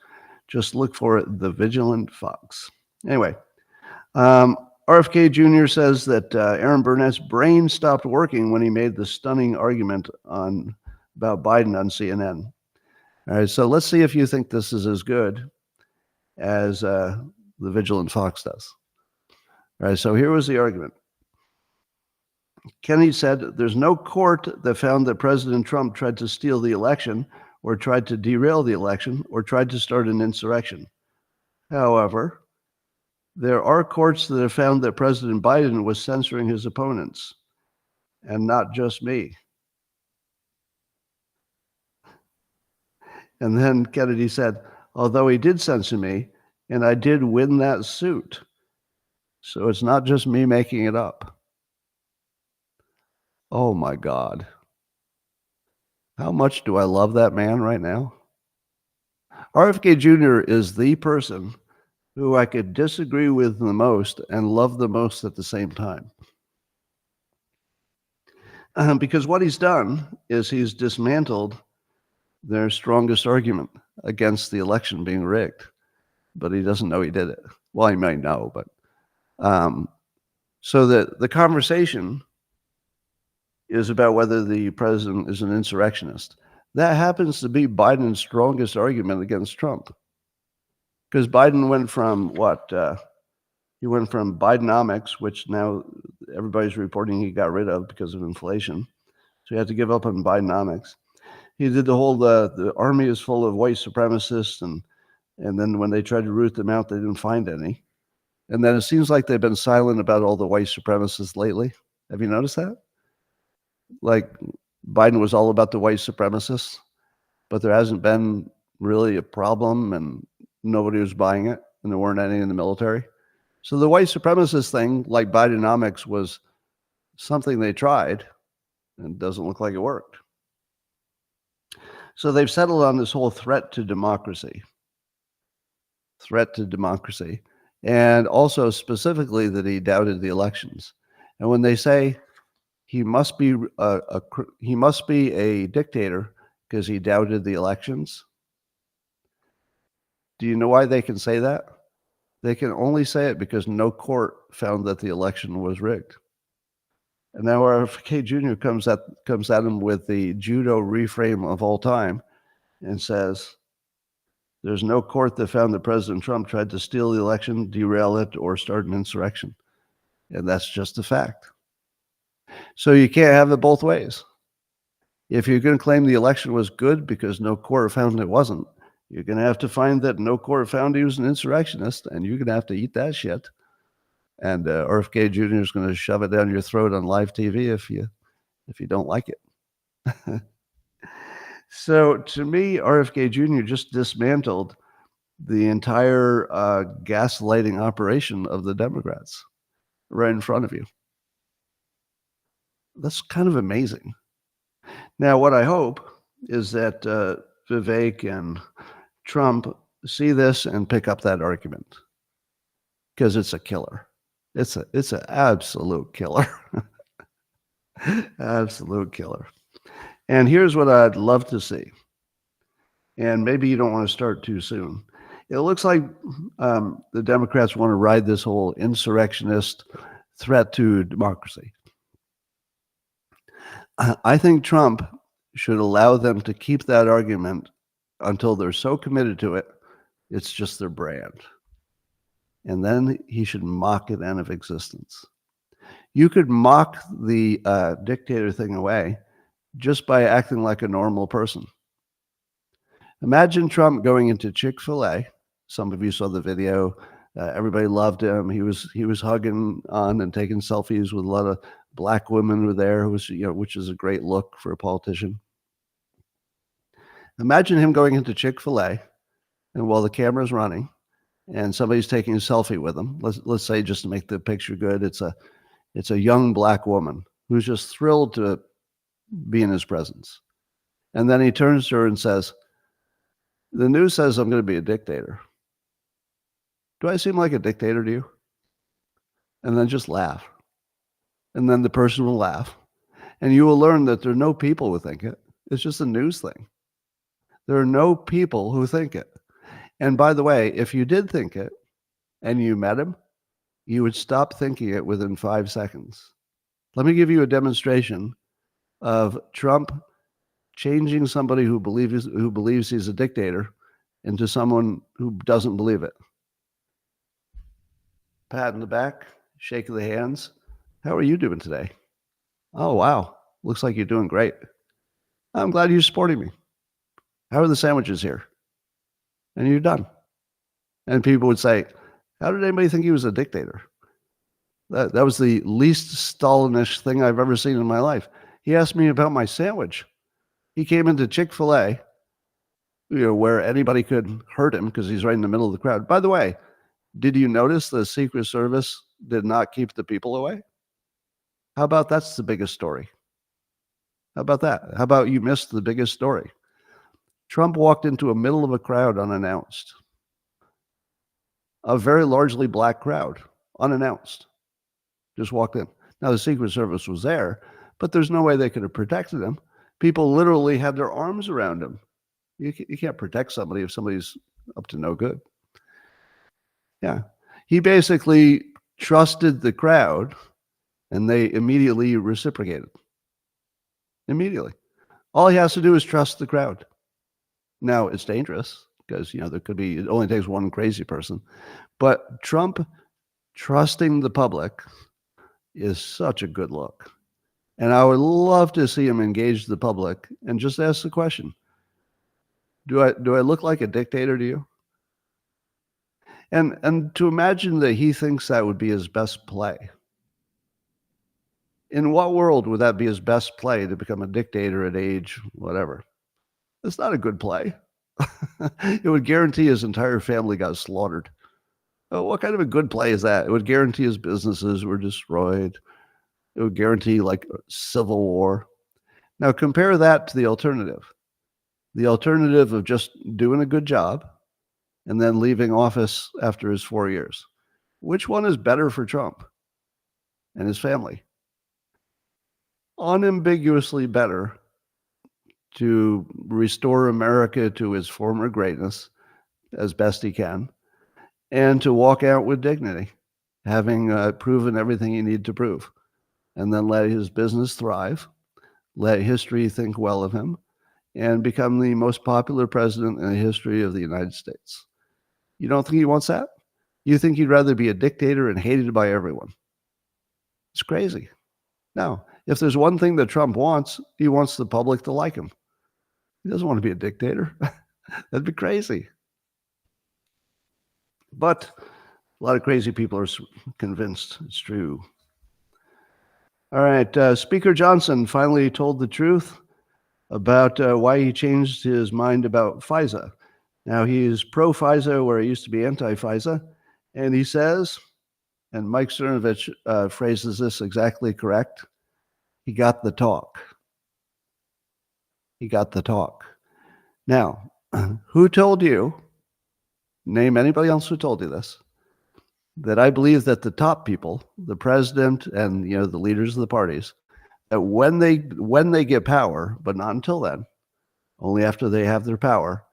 Just look for it, the Vigilant Fox. Anyway, RFK Jr. says that Aaron Burnett's brain stopped working when he made the stunning argument about Biden on CNN. All right, so let's see if you think this is as good as the Vigilant Fox does. All right, so here was the argument. Kennedy said there's no court that found that President Trump tried to steal the election or tried to derail the election or tried to start an insurrection. However, there are courts that have found that President Biden was censoring his opponents, and not just me. And then Kennedy said, although he did censor me, and I did win that suit. So it's not just me making it up. Oh my God. How much do I love that man right now? RFK Jr. is the person who I could disagree with the most and love the most at the same time. Because what he's done is he's dismantled their strongest argument against the election being rigged. But he doesn't know he did it. Well, he might know, but so the conversation is about whether the president is an insurrectionist. That happens to be Biden's strongest argument against Trump. Because Biden went from what? He went from Bidenomics, which now everybody's reporting he got rid of because of inflation. So he had to give up on Bidenomics. He did the whole, the army is full of white supremacists, and then when they tried to root them out, they didn't find any. And then it seems like they've been silent about all the white supremacists lately. Have you noticed that? Like Biden was all about the white supremacists, but there hasn't been really a problem and nobody was buying it and there weren't any in the military. So the white supremacist thing, like Bidenomics, was something they tried and it doesn't look like it worked. So they've settled on this whole threat to democracy. Threat to democracy. And also specifically that he doubted the elections. And when they say he must be a dictator because he doubted the elections, do you know why they can say that? They can only say it because no court found that the election was rigged. And now RFK Jr. comes at him with the judo reframe of all time and says, there's no court that found that President Trump tried to steal the election, derail it, or start an insurrection. And that's just a fact. So you can't have it both ways. If you're going to claim the election was good because no court found it wasn't, you're going to have to find that no court found he was an insurrectionist, and you're going to have to eat that shit. And RFK Jr. is going to shove it down your throat on live TV if you don't like it. So to me, RFK Jr. just dismantled the entire gaslighting operation of the Democrats right in front of you. That's kind of amazing. Now, what I hope is that Vivek and Trump see this and pick up that argument, because it's a killer. It's an absolute killer. Absolute killer. And here's what I'd love to see. And maybe you don't want to start too soon. It looks like the Democrats want to ride this whole insurrectionist threat to democracy. I think Trump should allow them to keep that argument until they're so committed to it, it's just their brand. And then he should mock it out of existence. You could mock the dictator thing away just by acting like a normal person. Imagine Trump going into Chick-fil-A. Some of you saw the video. Everybody loved him. He was hugging on and taking selfies with a lot of black women were there, which is a great look for a politician. Imagine him going into Chick-fil-A, and while the camera's running, and somebody's taking a selfie with him. Let's say, just to make the picture good, it's a young black woman who's just thrilled to be in his presence. And then he turns to her and says, "The news says I'm going to be a dictator. Do I seem like a dictator to you?" And then just laugh. And then the person will laugh. And you will learn that there are no people who think it. It's just a news thing. There are no people who think it. And by the way, if you did think it and you met him, you would stop thinking it within 5 seconds. Let me give you a demonstration of Trump changing somebody who believes he's a dictator into someone who doesn't believe it. Pat in the back, shake of the hands. How are you doing today? Oh, wow. Looks like you're doing great. I'm glad you're supporting me. How are the sandwiches here? And you're done. And people would say, how did anybody think he was a dictator? That was the least Stalinish thing I've ever seen in my life. He asked me about my sandwich. He came into Chick-fil-A, where anybody could hurt him because he's right in the middle of the crowd. By the way, did you notice the Secret Service did not keep the people away? How about that's the biggest story? How about that? How about you missed the biggest story? Trump walked into the middle of a crowd unannounced. A very largely black crowd, unannounced. Just walked in. Now, the Secret Service was there, but there's no way they could have protected him. People literally had their arms around him. You can't protect somebody if somebody's up to no good. Yeah. He basically trusted the crowd, and they immediately reciprocated. Immediately. All he has to do is trust the crowd. Now, it's dangerous because, there could be, it only takes one crazy person. But Trump trusting the public is such a good look. And I would love to see him engage the public and just ask the question, do I look like a dictator to you? And to imagine that he thinks that would be his best play. In what world would that be his best play, to become a dictator at age whatever? It's not a good play. It would guarantee his entire family got slaughtered. Oh, what kind of a good play is that? It would guarantee his businesses were destroyed. It would guarantee like civil war. Now compare that to the alternative. The alternative of just doing a good job and then leaving office after his 4 years. Which one is better for Trump and his family? Unambiguously better to restore America to its former greatness as best he can, and to walk out with dignity, having proven everything he needed to prove, and then let his business thrive, let history think well of him, and become the most popular president in the history of the United States. You don't think he wants that? You think he'd rather be a dictator and hated by everyone? It's crazy. Now, if there's one thing that Trump wants, he wants the public to like him. He doesn't want to be a dictator. That'd be crazy. But a lot of crazy people are convinced it's true. All right, Speaker Johnson finally told the truth about why he changed his mind about FISA. Now, he's pro-FISA where he used to be anti-FISA, and he says, and Mike Cernovich phrases this exactly correct, he got the talk. He got the talk. Now, who told you, name anybody else who told you this, that I believe that the top people, the president and the leaders of the parties, that when they get power, but not until then, only after they have their power,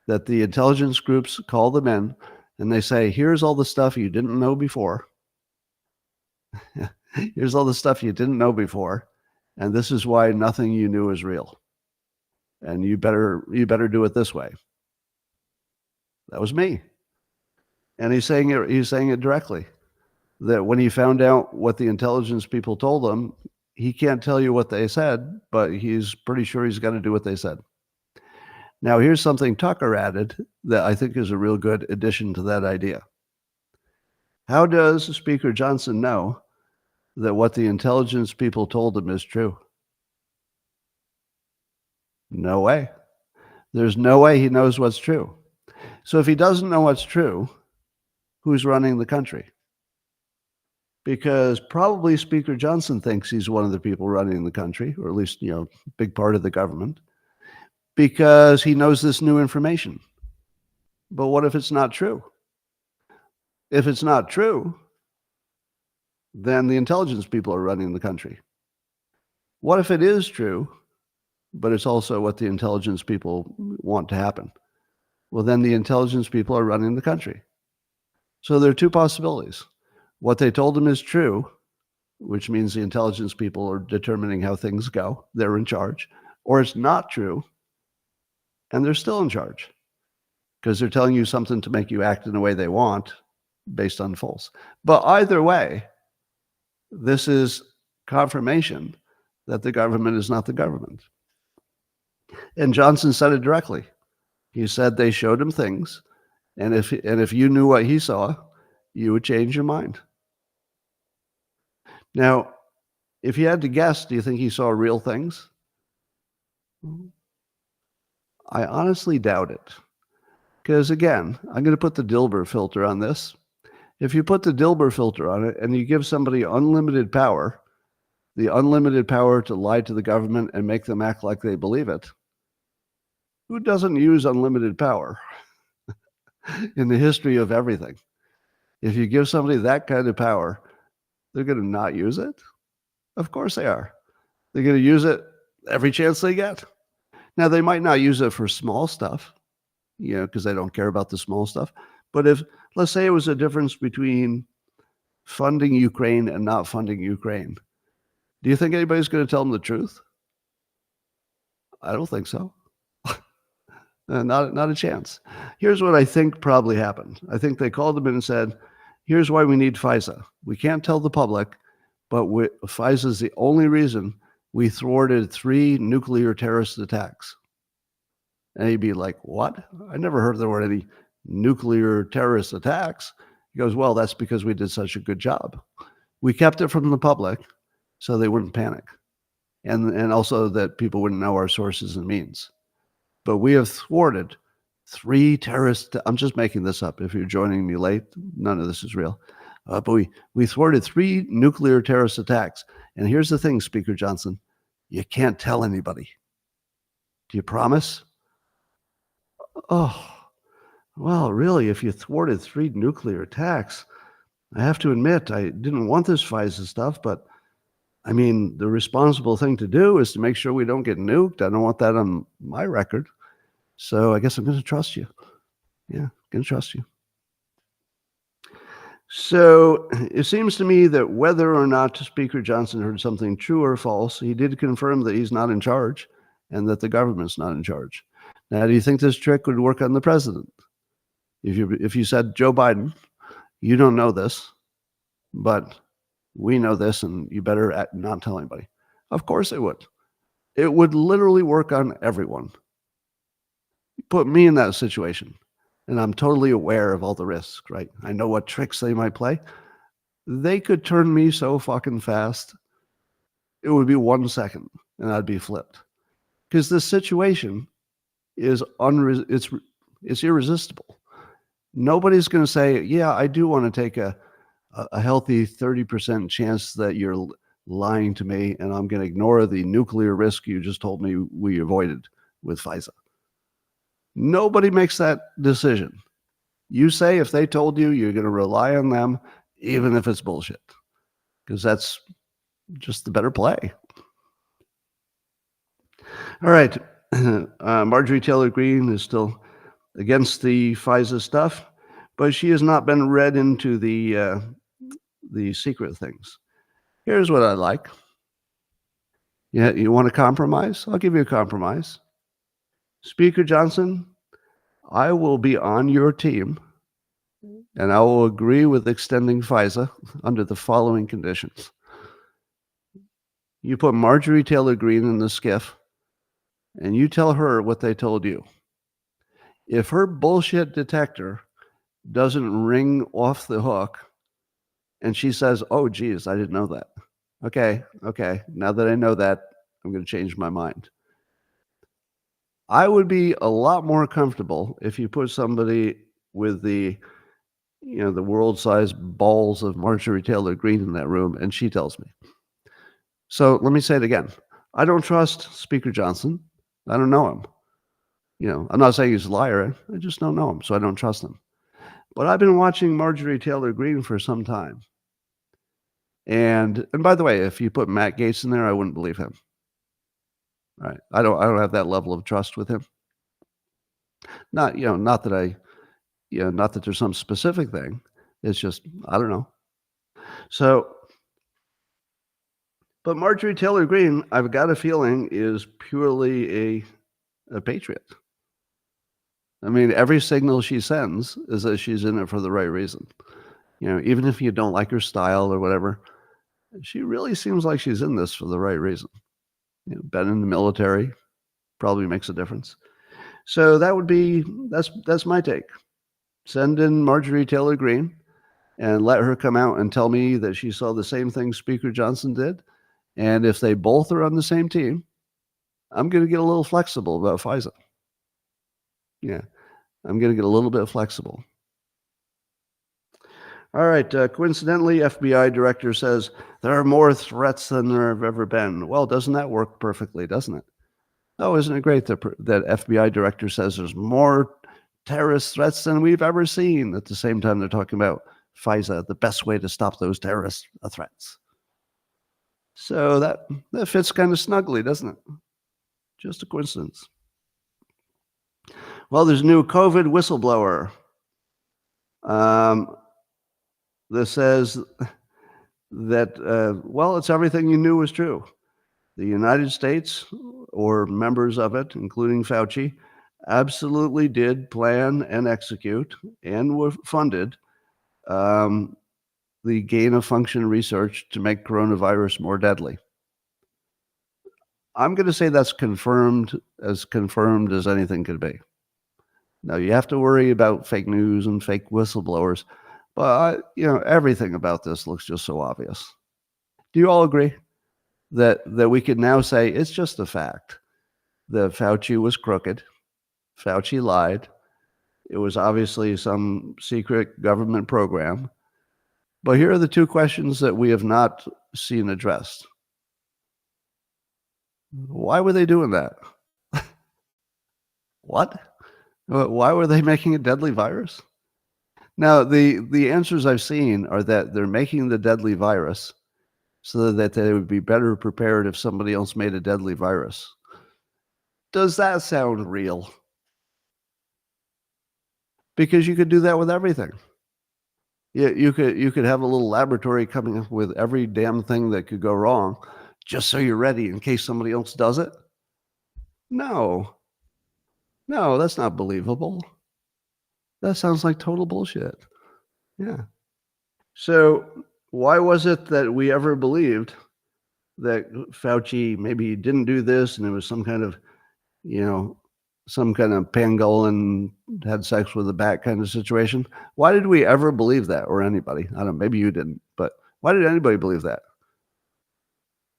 that the intelligence groups call them in and they say, here's all the stuff you didn't know before. Here's all the stuff you didn't know before, and this is why nothing you knew is real. And you better do it this way. That was me. And he's saying it directly. That when he found out what the intelligence people told him, he can't tell you what they said, but he's pretty sure he's going to do what they said. Now, here's something Tucker added that I think is a real good addition to that idea. How does Speaker Johnson know that what the intelligence people told him is true? No way. There's no way he knows what's true. So if he doesn't know what's true, who's running the country? Because probably Speaker Johnson thinks he's one of the people running the country, or at least, big part of the government, because he knows this new information. But what if it's not true? If it's not true, then the intelligence people are running the country. What if it is true, but it's also what the intelligence people want to happen? Well, then the intelligence people are running the country. So there are two possibilities. What they told him is true, which means the intelligence people are determining how things go. They're in charge. Or it's not true, and they're still in charge because they're telling you something to make you act in the way they want based on false. But either way, this is confirmation that the government is not the government. And Johnson said it directly. He said they showed him things, and if you knew what he saw, you would change your mind. Now, if you had to guess, do you think he saw real things? I honestly doubt it. Because again, I'm going to put the Dilbert filter on this. If you put the Dilbert filter on it and you give somebody unlimited power, the unlimited power to lie to the government and make them act like they believe it, who doesn't use unlimited power in the history of everything? If you give somebody that kind of power, they're going to not use it? Of course they are. They're going to use it every chance they get. Now, they might not use it for small stuff, because they don't care about the small stuff. But if, let's say it was a difference between funding Ukraine and not funding Ukraine, do you think anybody's going to tell them the truth? I don't think so. Not a chance. Here's what I think probably happened. I think they called them in and said, here's why we need FISA. We can't tell the public, but FISA is the only reason we thwarted 3 nuclear terrorist attacks. And he'd be like, what? I never heard there were any nuclear terrorist attacks. He goes, well, that's because we did such a good job. We kept it from the public so they wouldn't panic. And also that people wouldn't know our sources and means. But we have thwarted 3 terrorist, I'm just making this up. If you're joining me late, none of this is real. But we thwarted 3 nuclear terrorist attacks. And here's the thing, Speaker Johnson, you can't tell anybody. Do you promise? Oh, well, really, if you thwarted 3 nuclear attacks, I have to admit, I didn't want this FISA stuff, but I mean, the responsible thing to do is to make sure we don't get nuked. I don't want that on my record. So I guess I'm going to trust you. Yeah, I'm going to trust you. So it seems to me that whether or not Speaker Johnson heard something true or false, he did confirm that he's not in charge and that the government's not in charge. Now, do you think this trick would work on the president? If you said, Joe Biden, you don't know this, but we know this and you better not tell anybody. Of course it would. It would literally work on everyone. Put me in that situation, and I'm totally aware of all the risks, right? I know what tricks they might play. They could turn me so fucking fast. It would be 1 second, and I'd be flipped. Because this situation is it's irresistible. Nobody's going to say, yeah, I do want to take a healthy 30% chance that you're lying to me, and I'm going to ignore the nuclear risk you just told me we avoided with FISA. Nobody makes that decision. You say if they told you, you're going to rely on them, even if it's bullshit, because that's just the better play. All right. Marjorie Taylor Greene is still against the FISA stuff, but she has not been read into the secret things. Here's what I like. Yeah, you want a compromise? I'll give you a compromise. Speaker Johnson, I will be on your team, and I will agree with extending FISA under the following conditions. You put Marjorie Taylor Greene in the skiff, and you tell her what they told you. If her bullshit detector doesn't ring off the hook, and she says, oh, geez, I didn't know that. Okay. Now that I know that, I'm going to change my mind. I would be a lot more comfortable if you put somebody with the world-sized balls of Marjorie Taylor Greene in that room, and she tells me. So let me say it again. I don't trust Speaker Johnson. I don't know him. I'm not saying he's a liar. I just don't know him, so I don't trust him. But I've been watching Marjorie Taylor Greene for some time. And by the way, if you put Matt Gaetz in there, I wouldn't believe him. All right. I don't have that level of trust with him. Not that there's some specific thing. It's just, I don't know. So, but Marjorie Taylor Greene, I've got a feeling, is purely a patriot. I mean, every signal she sends is that she's in it for the right reason. Even if you don't like her style or whatever, she really seems like she's in this for the right reason. Been in the military probably makes a difference. So that's my take. Send in Marjorie Taylor Greene and let her come out and tell me that she saw the same thing Speaker Johnson did. And if they both are on the same team, I'm going to get a little flexible about FISA. Yeah, I'm going to get a little bit flexible. All right. Coincidentally, FBI director says there are more threats than there have ever been. Well, doesn't that work perfectly, doesn't it? Oh, isn't it great that FBI director says there's more terrorist threats than we've ever seen? At the same time, they're talking about FISA, the best way to stop those terrorist threats. So that fits kind of snugly, doesn't it? Just a coincidence. Well, there's a new COVID whistleblower. This says that, it's everything you knew was true. The United States, or members of it, including Fauci, absolutely did plan and execute and were funded the gain-of-function research to make coronavirus more deadly. I'm going to say that's confirmed as anything could be. Now, you have to worry about fake news and fake whistleblowers, but everything about this looks just so obvious. Do you all agree that we could now say it's just a fact that Fauci was crooked, Fauci lied, it was obviously some secret government program? But here are the two questions that we have not seen addressed. Why were they doing that? What? Why were they making a deadly virus? Now, the answers I've seen are that they're making the deadly virus so that they would be better prepared if somebody else made a deadly virus. Does that sound real? Because you could do that with everything. You could have a little laboratory coming up with every damn thing that could go wrong, just so you're ready in case somebody else does it. No, that's not believable. That sounds like total bullshit. Yeah. So Why was it that we ever believed that Fauci maybe didn't do this and it was some kind of, some kind of pangolin had sex with a bat kind of situation? Why did we ever believe that, or anybody? I don't know, maybe you didn't, but why did anybody believe that?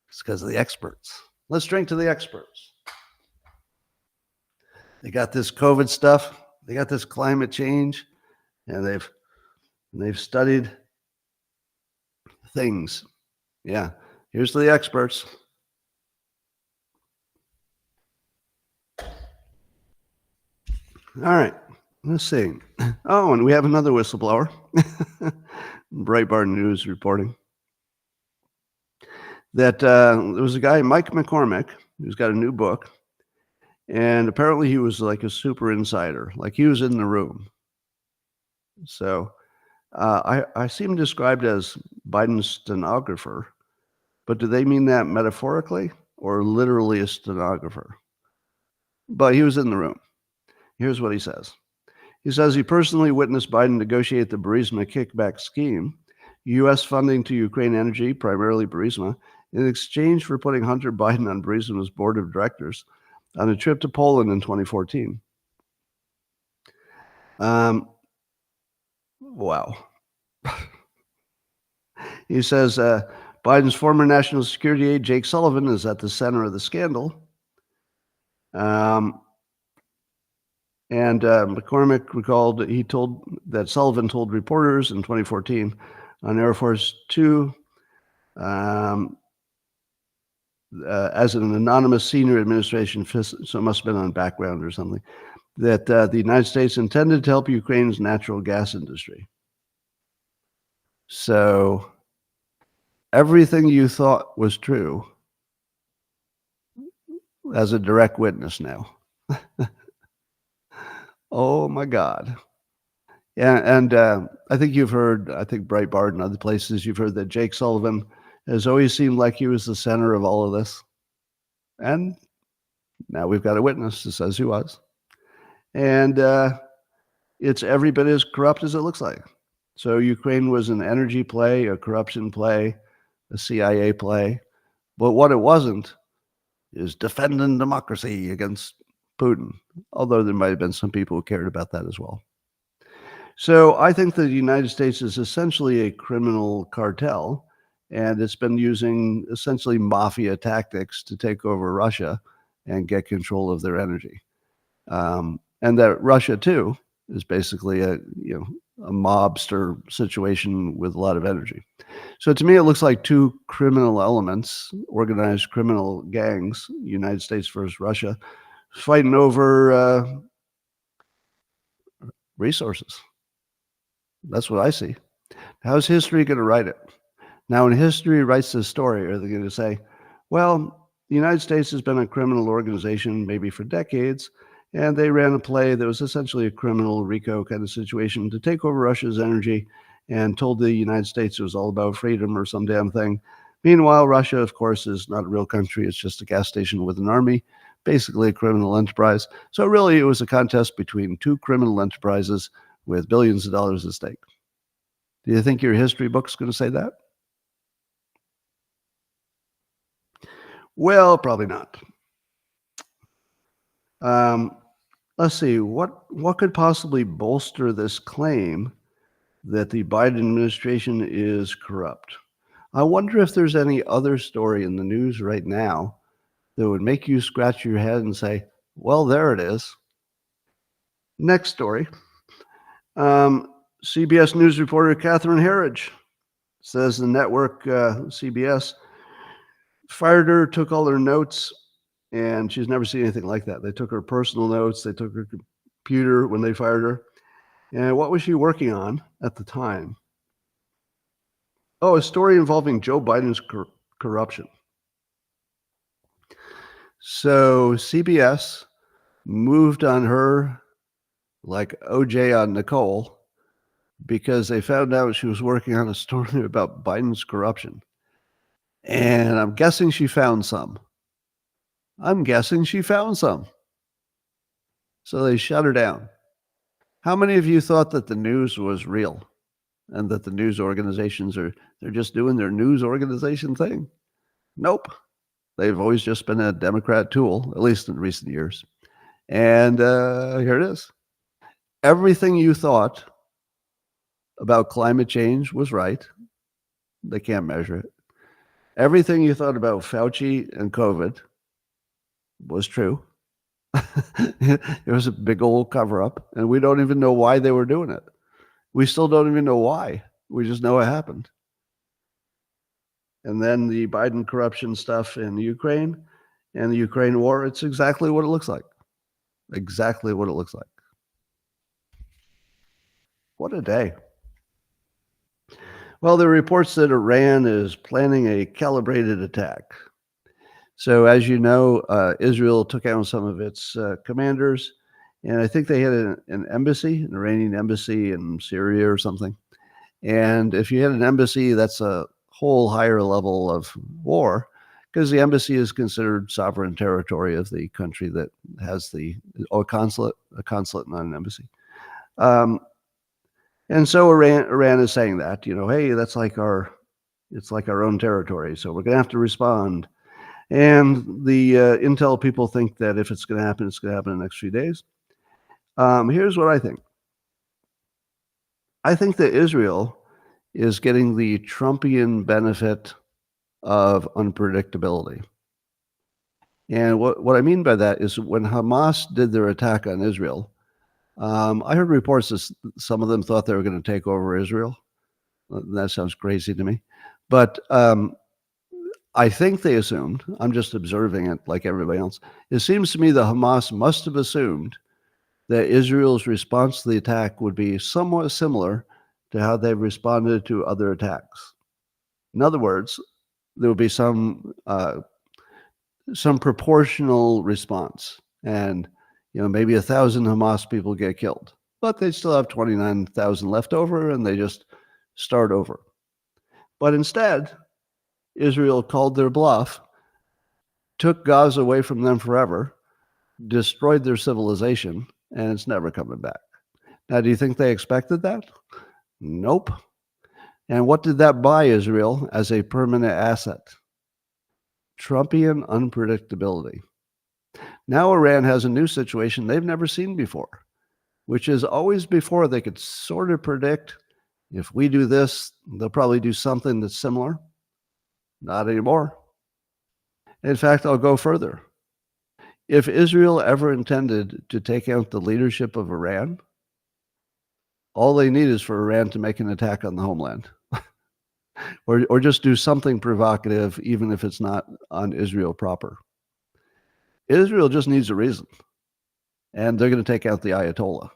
It's because of the experts. Let's drink to the experts. They got this COVID stuff, they got this climate change, and they've studied things. Yeah, here's to the experts. All right, let's see. Oh, and we have another whistleblower. Breitbart News reporting that there was a guy, Mike McCormick, who's got a new book, and apparently he was like a super insider, like he was in the room. So I see him described as Biden's stenographer, but do they mean that metaphorically or literally a stenographer? But he was in the room. Here's what he says. He says he personally witnessed Biden negotiate the Burisma kickback scheme, U.S. funding to Ukraine energy, primarily Burisma, in exchange for putting Hunter Biden on Burisma's board of directors on a trip to Poland in 2014. Wow. He says Biden's former national security aide, Jake Sullivan, is at the center of the scandal. And McCormick recalled he told that Sullivan told reporters in 2014 on Air Force Two, as an anonymous senior administration, so it must have been on background or something, that the United States intended to help Ukraine's natural gas industry. So everything you thought was true as a direct witness now. Oh my God. Yeah, and I think you've heard, Breitbart and other places, you've heard that Jake Sullivan has always seemed like he was the center of all of this. And now we've got a witness that says he was. And it's every bit as corrupt as it looks like. So Ukraine was an energy play, a corruption play, a CIA play. But what it wasn't is defending democracy against Putin, although there might have been some people who cared about that as well. So I think the United States is essentially a criminal cartel, and it's been using essentially mafia tactics to take over Russia and get control of their energy. And that Russia, too, is basically a mobster situation with a lot of energy. So to me, it looks like two criminal elements, organized criminal gangs, United States versus Russia, fighting over resources. That's what I see. How's history going to write it? Now, when history writes this story, are they going to say, well, the United States has been a criminal organization maybe for decades, and they ran a play that was essentially a criminal RICO kind of situation to take over Russia's energy and told the United States it was all about freedom or some damn thing. Meanwhile, Russia, of course, is not a real country. It's just a gas station with an army, basically a criminal enterprise. So really, it was a contest between two criminal enterprises with billions of dollars at stake. Do you think your history book's going to say that? Well, probably not. Let's see, what could possibly bolster this claim that the Biden administration is corrupt? I wonder if there's any other story in the news right now that would make you scratch your head and say, well, there it is. Next story. CBS News reporter Catherine Herridge says the network, CBS, fired her, took all her notes, and she's never seen anything like that. They took her personal notes. They took her computer when they fired her. And what was she working on at the time? Oh, a story involving Joe Biden's corruption. So CBS moved on her like OJ on Nicole because they found out she was working on a story about Biden's corruption. And I'm guessing she found some. So they shut her down. How many of you thought that the news was real? and that the news organizations they're just doing their news organization thing. Nope. They've always just been a Democrat tool, at least in recent years. And here it is. Everything you thought about climate change was right. They can't measure it. Everything you thought about Fauci and COVID was true. It was a big old cover-up, and we don't even know why they were doing it. We still don't even know why. We just know it happened. And then the Biden corruption stuff in Ukraine and the Ukraine war, it's exactly what it looks like. Exactly what it looks like. What a day. Well, there are reports that Iran is planning a calibrated attack. So as you know, Israel took out some of its commanders, and I think they had an embassy, an Iranian embassy in Syria or something. And if you had an embassy, that's a whole higher level of war, because the embassy is considered sovereign territory of the country that has a consulate, not an embassy. And so Iran is saying that, hey, it's like our own territory, so we're going to have to respond. And the intel people think that if it's going to happen, it's going to happen in the next few days. Here's what I think. I think that Israel is getting the Trumpian benefit of unpredictability. And what I mean by that is when Hamas did their attack on Israel, I heard reports that some of them thought they were going to take over Israel. That sounds crazy to me. But I think they assumed, I'm just observing it like everybody else, it seems to me that Hamas must have assumed that Israel's response to the attack would be somewhat similar to how they've responded to other attacks. In other words, there would be some proportional response, and maybe 1,000 Hamas people get killed, but they still have 29,000 left over, and they just start over. But instead, Israel called their bluff, took Gaza away from them forever, destroyed their civilization, and it's never coming back. Now, do you think they expected that? Nope. And what did that buy Israel as a permanent asset? Trumpian unpredictability. Now Iran has a new situation they've never seen before, which is always before they could sort of predict, if we do this, they'll probably do something that's similar. Not anymore. In fact, I'll go further. If Israel ever intended to take out the leadership of Iran, all they need is for Iran to make an attack on the homeland or just do something provocative, even if it's not on Israel proper. Israel just needs a reason, and they're going to take out the Ayatollah.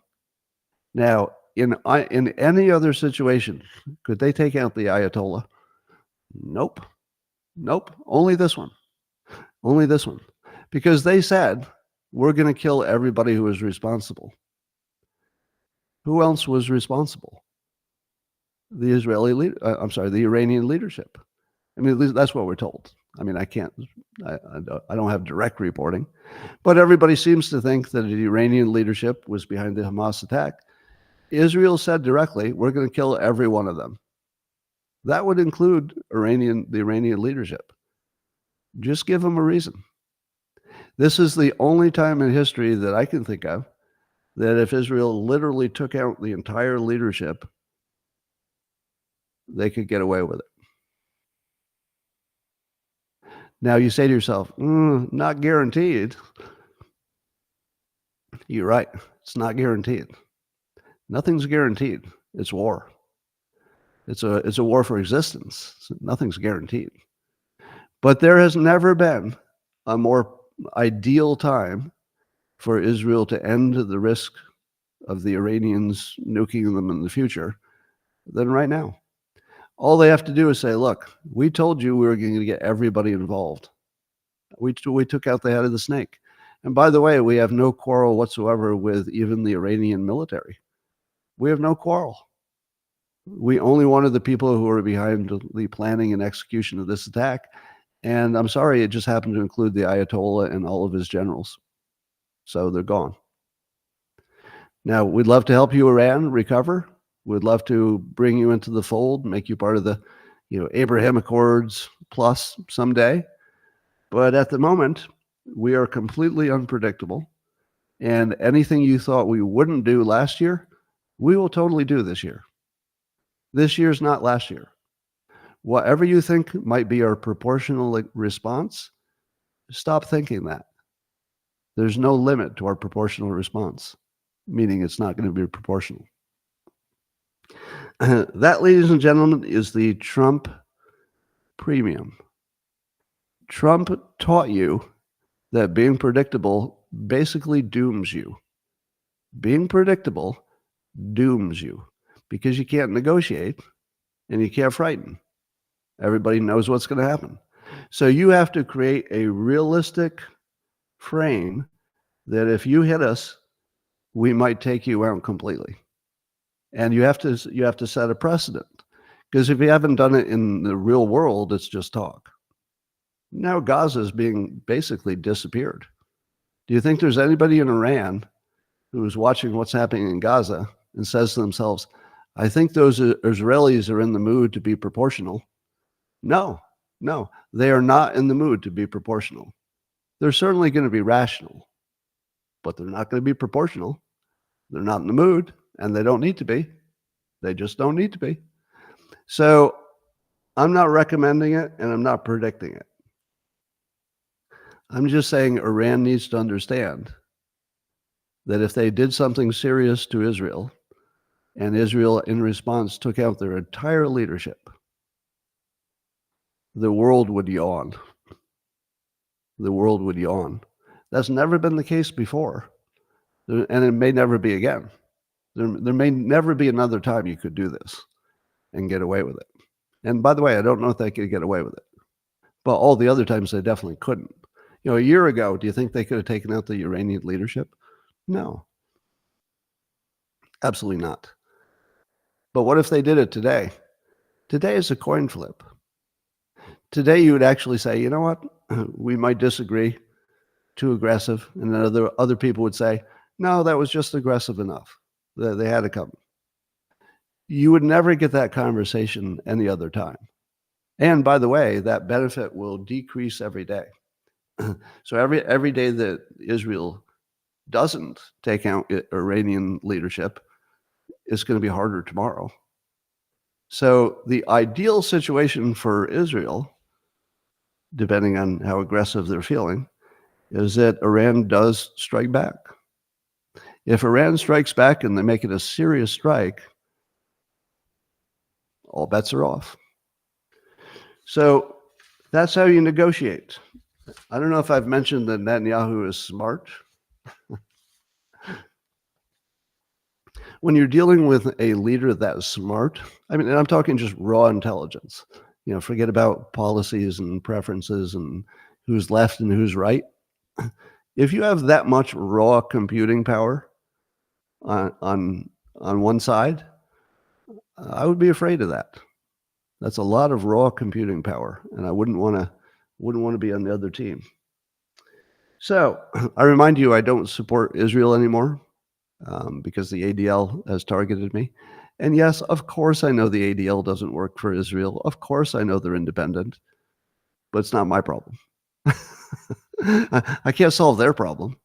Now, in any other situation, could they take out the Ayatollah? Nope. Only this one. Because they said, we're going to kill everybody who is responsible. Who else was responsible? The Iranian leadership. I mean, at least that's what we're told. I mean, I don't have direct reporting, but everybody seems to think that the Iranian leadership was behind the Hamas attack. Israel said directly, we're going to kill every one of them. That would include the Iranian leadership. Just give them a reason. This is the only time in history that I can think of that if Israel literally took out the entire leadership, they could get away with it. Now you say to yourself, not guaranteed. You're right. It's not guaranteed. Nothing's guaranteed. It's war. It's a war for existence. Nothing's guaranteed. But there has never been a more ideal time for Israel to end the risk of the Iranians nuking them in the future than right now. All they have to do is say, look, we told you we were going to get everybody involved. We took out the head of the snake. And by the way, we have no quarrel whatsoever with even the Iranian military. We have no quarrel. We only wanted the people who were behind the planning and execution of this attack. And I'm sorry, it just happened to include the Ayatollah and all of his generals. So they're gone. Now, we'd love to help you, Iran, recover. Would love to bring you into the fold, make you part of the, Abraham Accords plus someday. But at the moment, we are completely unpredictable. And anything you thought we wouldn't do last year, we will totally do this year. This year's not last year. Whatever you think might be our proportional response, stop thinking that. There's no limit to our proportional response, meaning it's not going to be proportional. That, ladies and gentlemen, is the Trump premium. Trump taught you that being predictable basically dooms you. Being predictable dooms you because you can't negotiate and you can't frighten. Everybody knows what's going to happen. So you have to create a realistic frame that if you hit us, we might take you out completely. And you have to set a precedent, because if you haven't done it in the real world, it's just talk. Now Gaza is being basically disappeared. Do you think there's anybody in Iran who's watching what's happening in Gaza and says to themselves, I think those Israelis are in the mood to be proportional? No, they are not in the mood to be proportional. They're certainly going to be rational, but they're not going to be proportional. They're not in the mood, and they don't need to be. They just don't need to be. So I'm not recommending it, and I'm not predicting it. I'm just saying Iran needs to understand that if they did something serious to Israel, and Israel in response took out their entire leadership, the world would yawn. The world would yawn. That's never been the case before, and it may never be again. There may never be another time you could do this and get away with it. And by the way, I don't know if they could get away with it, but all the other times they definitely couldn't. A year ago, do you think they could have taken out the Iranian leadership? No, absolutely not. But what if they did it today? Today is a coin flip. Today you would actually say, you know what, we might disagree, too aggressive, and then other people would say, no, that was just aggressive enough. They had to come. You would never get that conversation any other time. And by the way, that benefit will decrease every day. So every day that Israel doesn't take out Iranian leadership, it's going to be harder tomorrow. So the ideal situation for Israel, depending on how aggressive they're feeling, is that Iran does strike back. If Iran strikes back and they make it a serious strike, all bets are off. So that's how you negotiate. I don't know if I've mentioned that Netanyahu is smart. When you're dealing with a leader that's smart, and I'm talking just raw intelligence, forget about policies and preferences and who's left and who's right. If you have that much raw computing power on one side, I would be afraid of that. That's a lot of raw computing power, and I wouldn't want to be on the other team. So I remind you, I don't support Israel anymore because the ADL has targeted me. And yes, of course, I know the ADL doesn't work for Israel. Of course, I know they're independent, but it's not my problem. I can't solve their problem.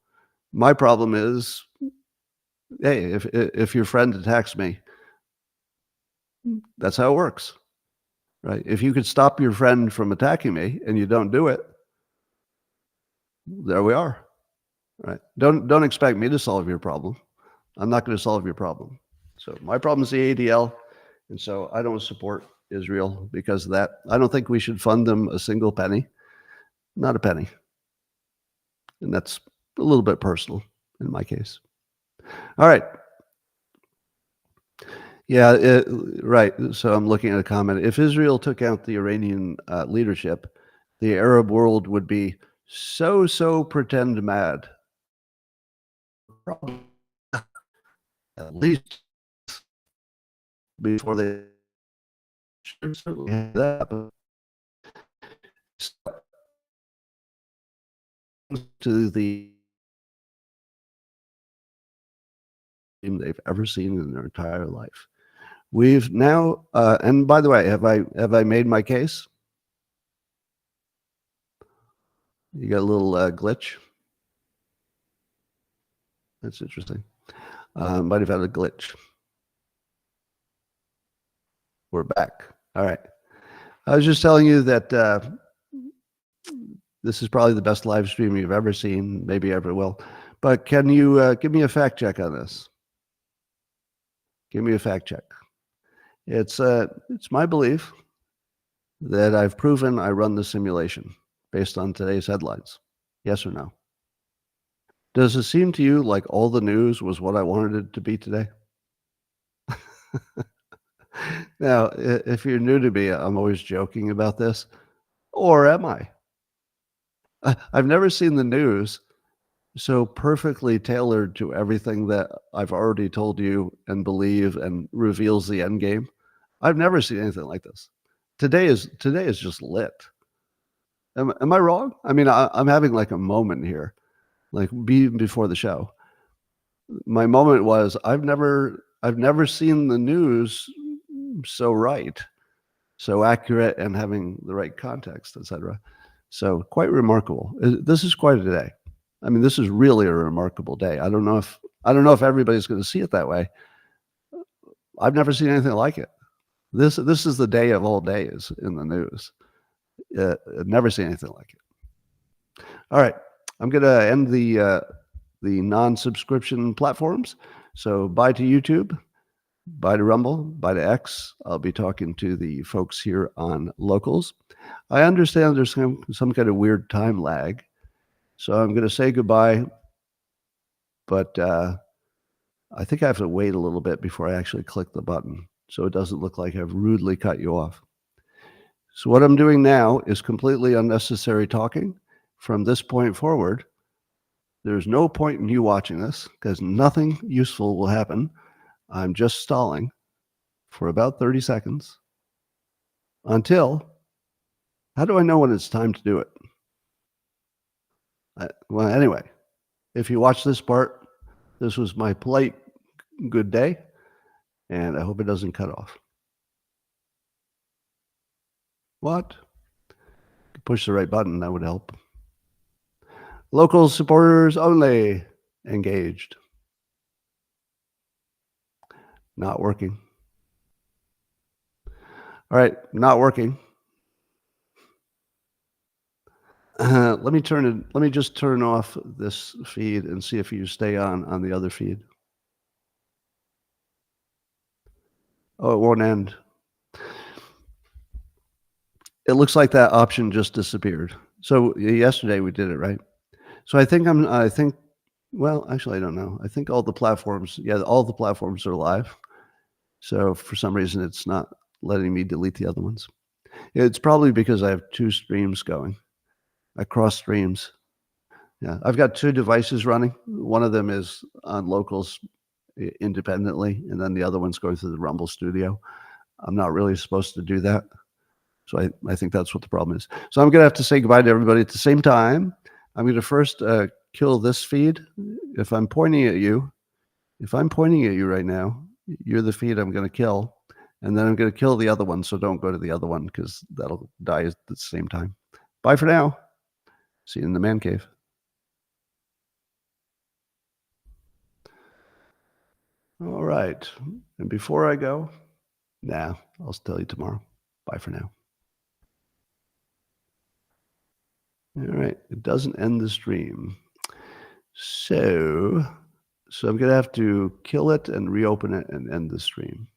My problem is, hey, if your friend attacks me, that's how it works, right? If you could stop your friend from attacking me and you don't do it, there we are, right? Don't expect me to solve your problem. I'm not going to solve your problem. So my problem is the ADL, and so I don't support Israel because of that. I don't think we should fund them a single penny, not a penny. And that's a little bit personal in my case. All right. Yeah, right. So I'm looking at a comment. If Israel took out the Iranian leadership, the Arab world would be so pretend mad. At least before they certainly have that. But to the team they've ever seen in their entire life. We've now, and by the way, have I made my case? You got a little glitch. That's interesting. Might have had a glitch. We're back. All right. I was just telling you that this is probably the best live stream you've ever seen, maybe ever will. But can you give me a fact check on this? Give me a fact check. It's my belief that I've proven I run the simulation based on today's headlines. Yes or no? Does it seem to you like all the news was what I wanted it to be today? Now, if you're new to me, I'm always joking about this, or am I? I've never seen the news so perfectly tailored to everything that I've already told you and believe and reveals the end game. I've never seen anything like this. Today is just lit. Am I wrong? I mean, I'm having like a moment here, like before the show. My moment was I've never seen the news so right, so accurate, and having the right context, etc. So quite remarkable. This is quite a day. I mean, this is really a remarkable day. I don't know if everybody's going to see it that way. I've never seen anything like it. This is the day of all days in the news. I've never seen anything like it. All right, I'm going to end the non-subscription platforms. So bye to YouTube, bye to Rumble, bye to X. I'll be talking to the folks here on Locals. I understand there's some kind of weird time lag, so I'm going to say goodbye, but I think I have to wait a little bit before I actually click the button, so it doesn't look like I've rudely cut you off. So what I'm doing now is completely unnecessary talking. From this point forward, there's no point in you watching this because nothing useful will happen. I'm just stalling for about 30 seconds until, how do I know when it's time to do it? Well, anyway, if you watch this part, this was my polite good day, and I hope it doesn't cut off. What? Push the right button, that would help. Local supporters only engaged. Not working. All right, not working. Let me just turn off this feed and see if you stay on the other feed. Oh, it won't end. It looks like that option just disappeared. So yesterday we did it, right? So I think, well, actually, I don't know. I think all the platforms are live. So for some reason, it's not letting me delete the other ones. It's probably because I have two streams going. I cross streams. Yeah, I've got two devices running. One of them is on Locals independently, and then the other one's going through the Rumble studio. I'm not really supposed to do that. So I think that's what the problem is. So I'm going to have to say goodbye to everybody at the same time. I'm going to first kill this feed. If I'm pointing at you right now, you're the feed I'm going to kill. And then I'm going to kill the other one. So don't go to the other one because that'll die at the same time. Bye for now. See you in the man cave. All right. And before I go, I'll tell you tomorrow. Bye for now. All right. It doesn't end the stream. So I'm going to have to kill it and reopen it and end the stream.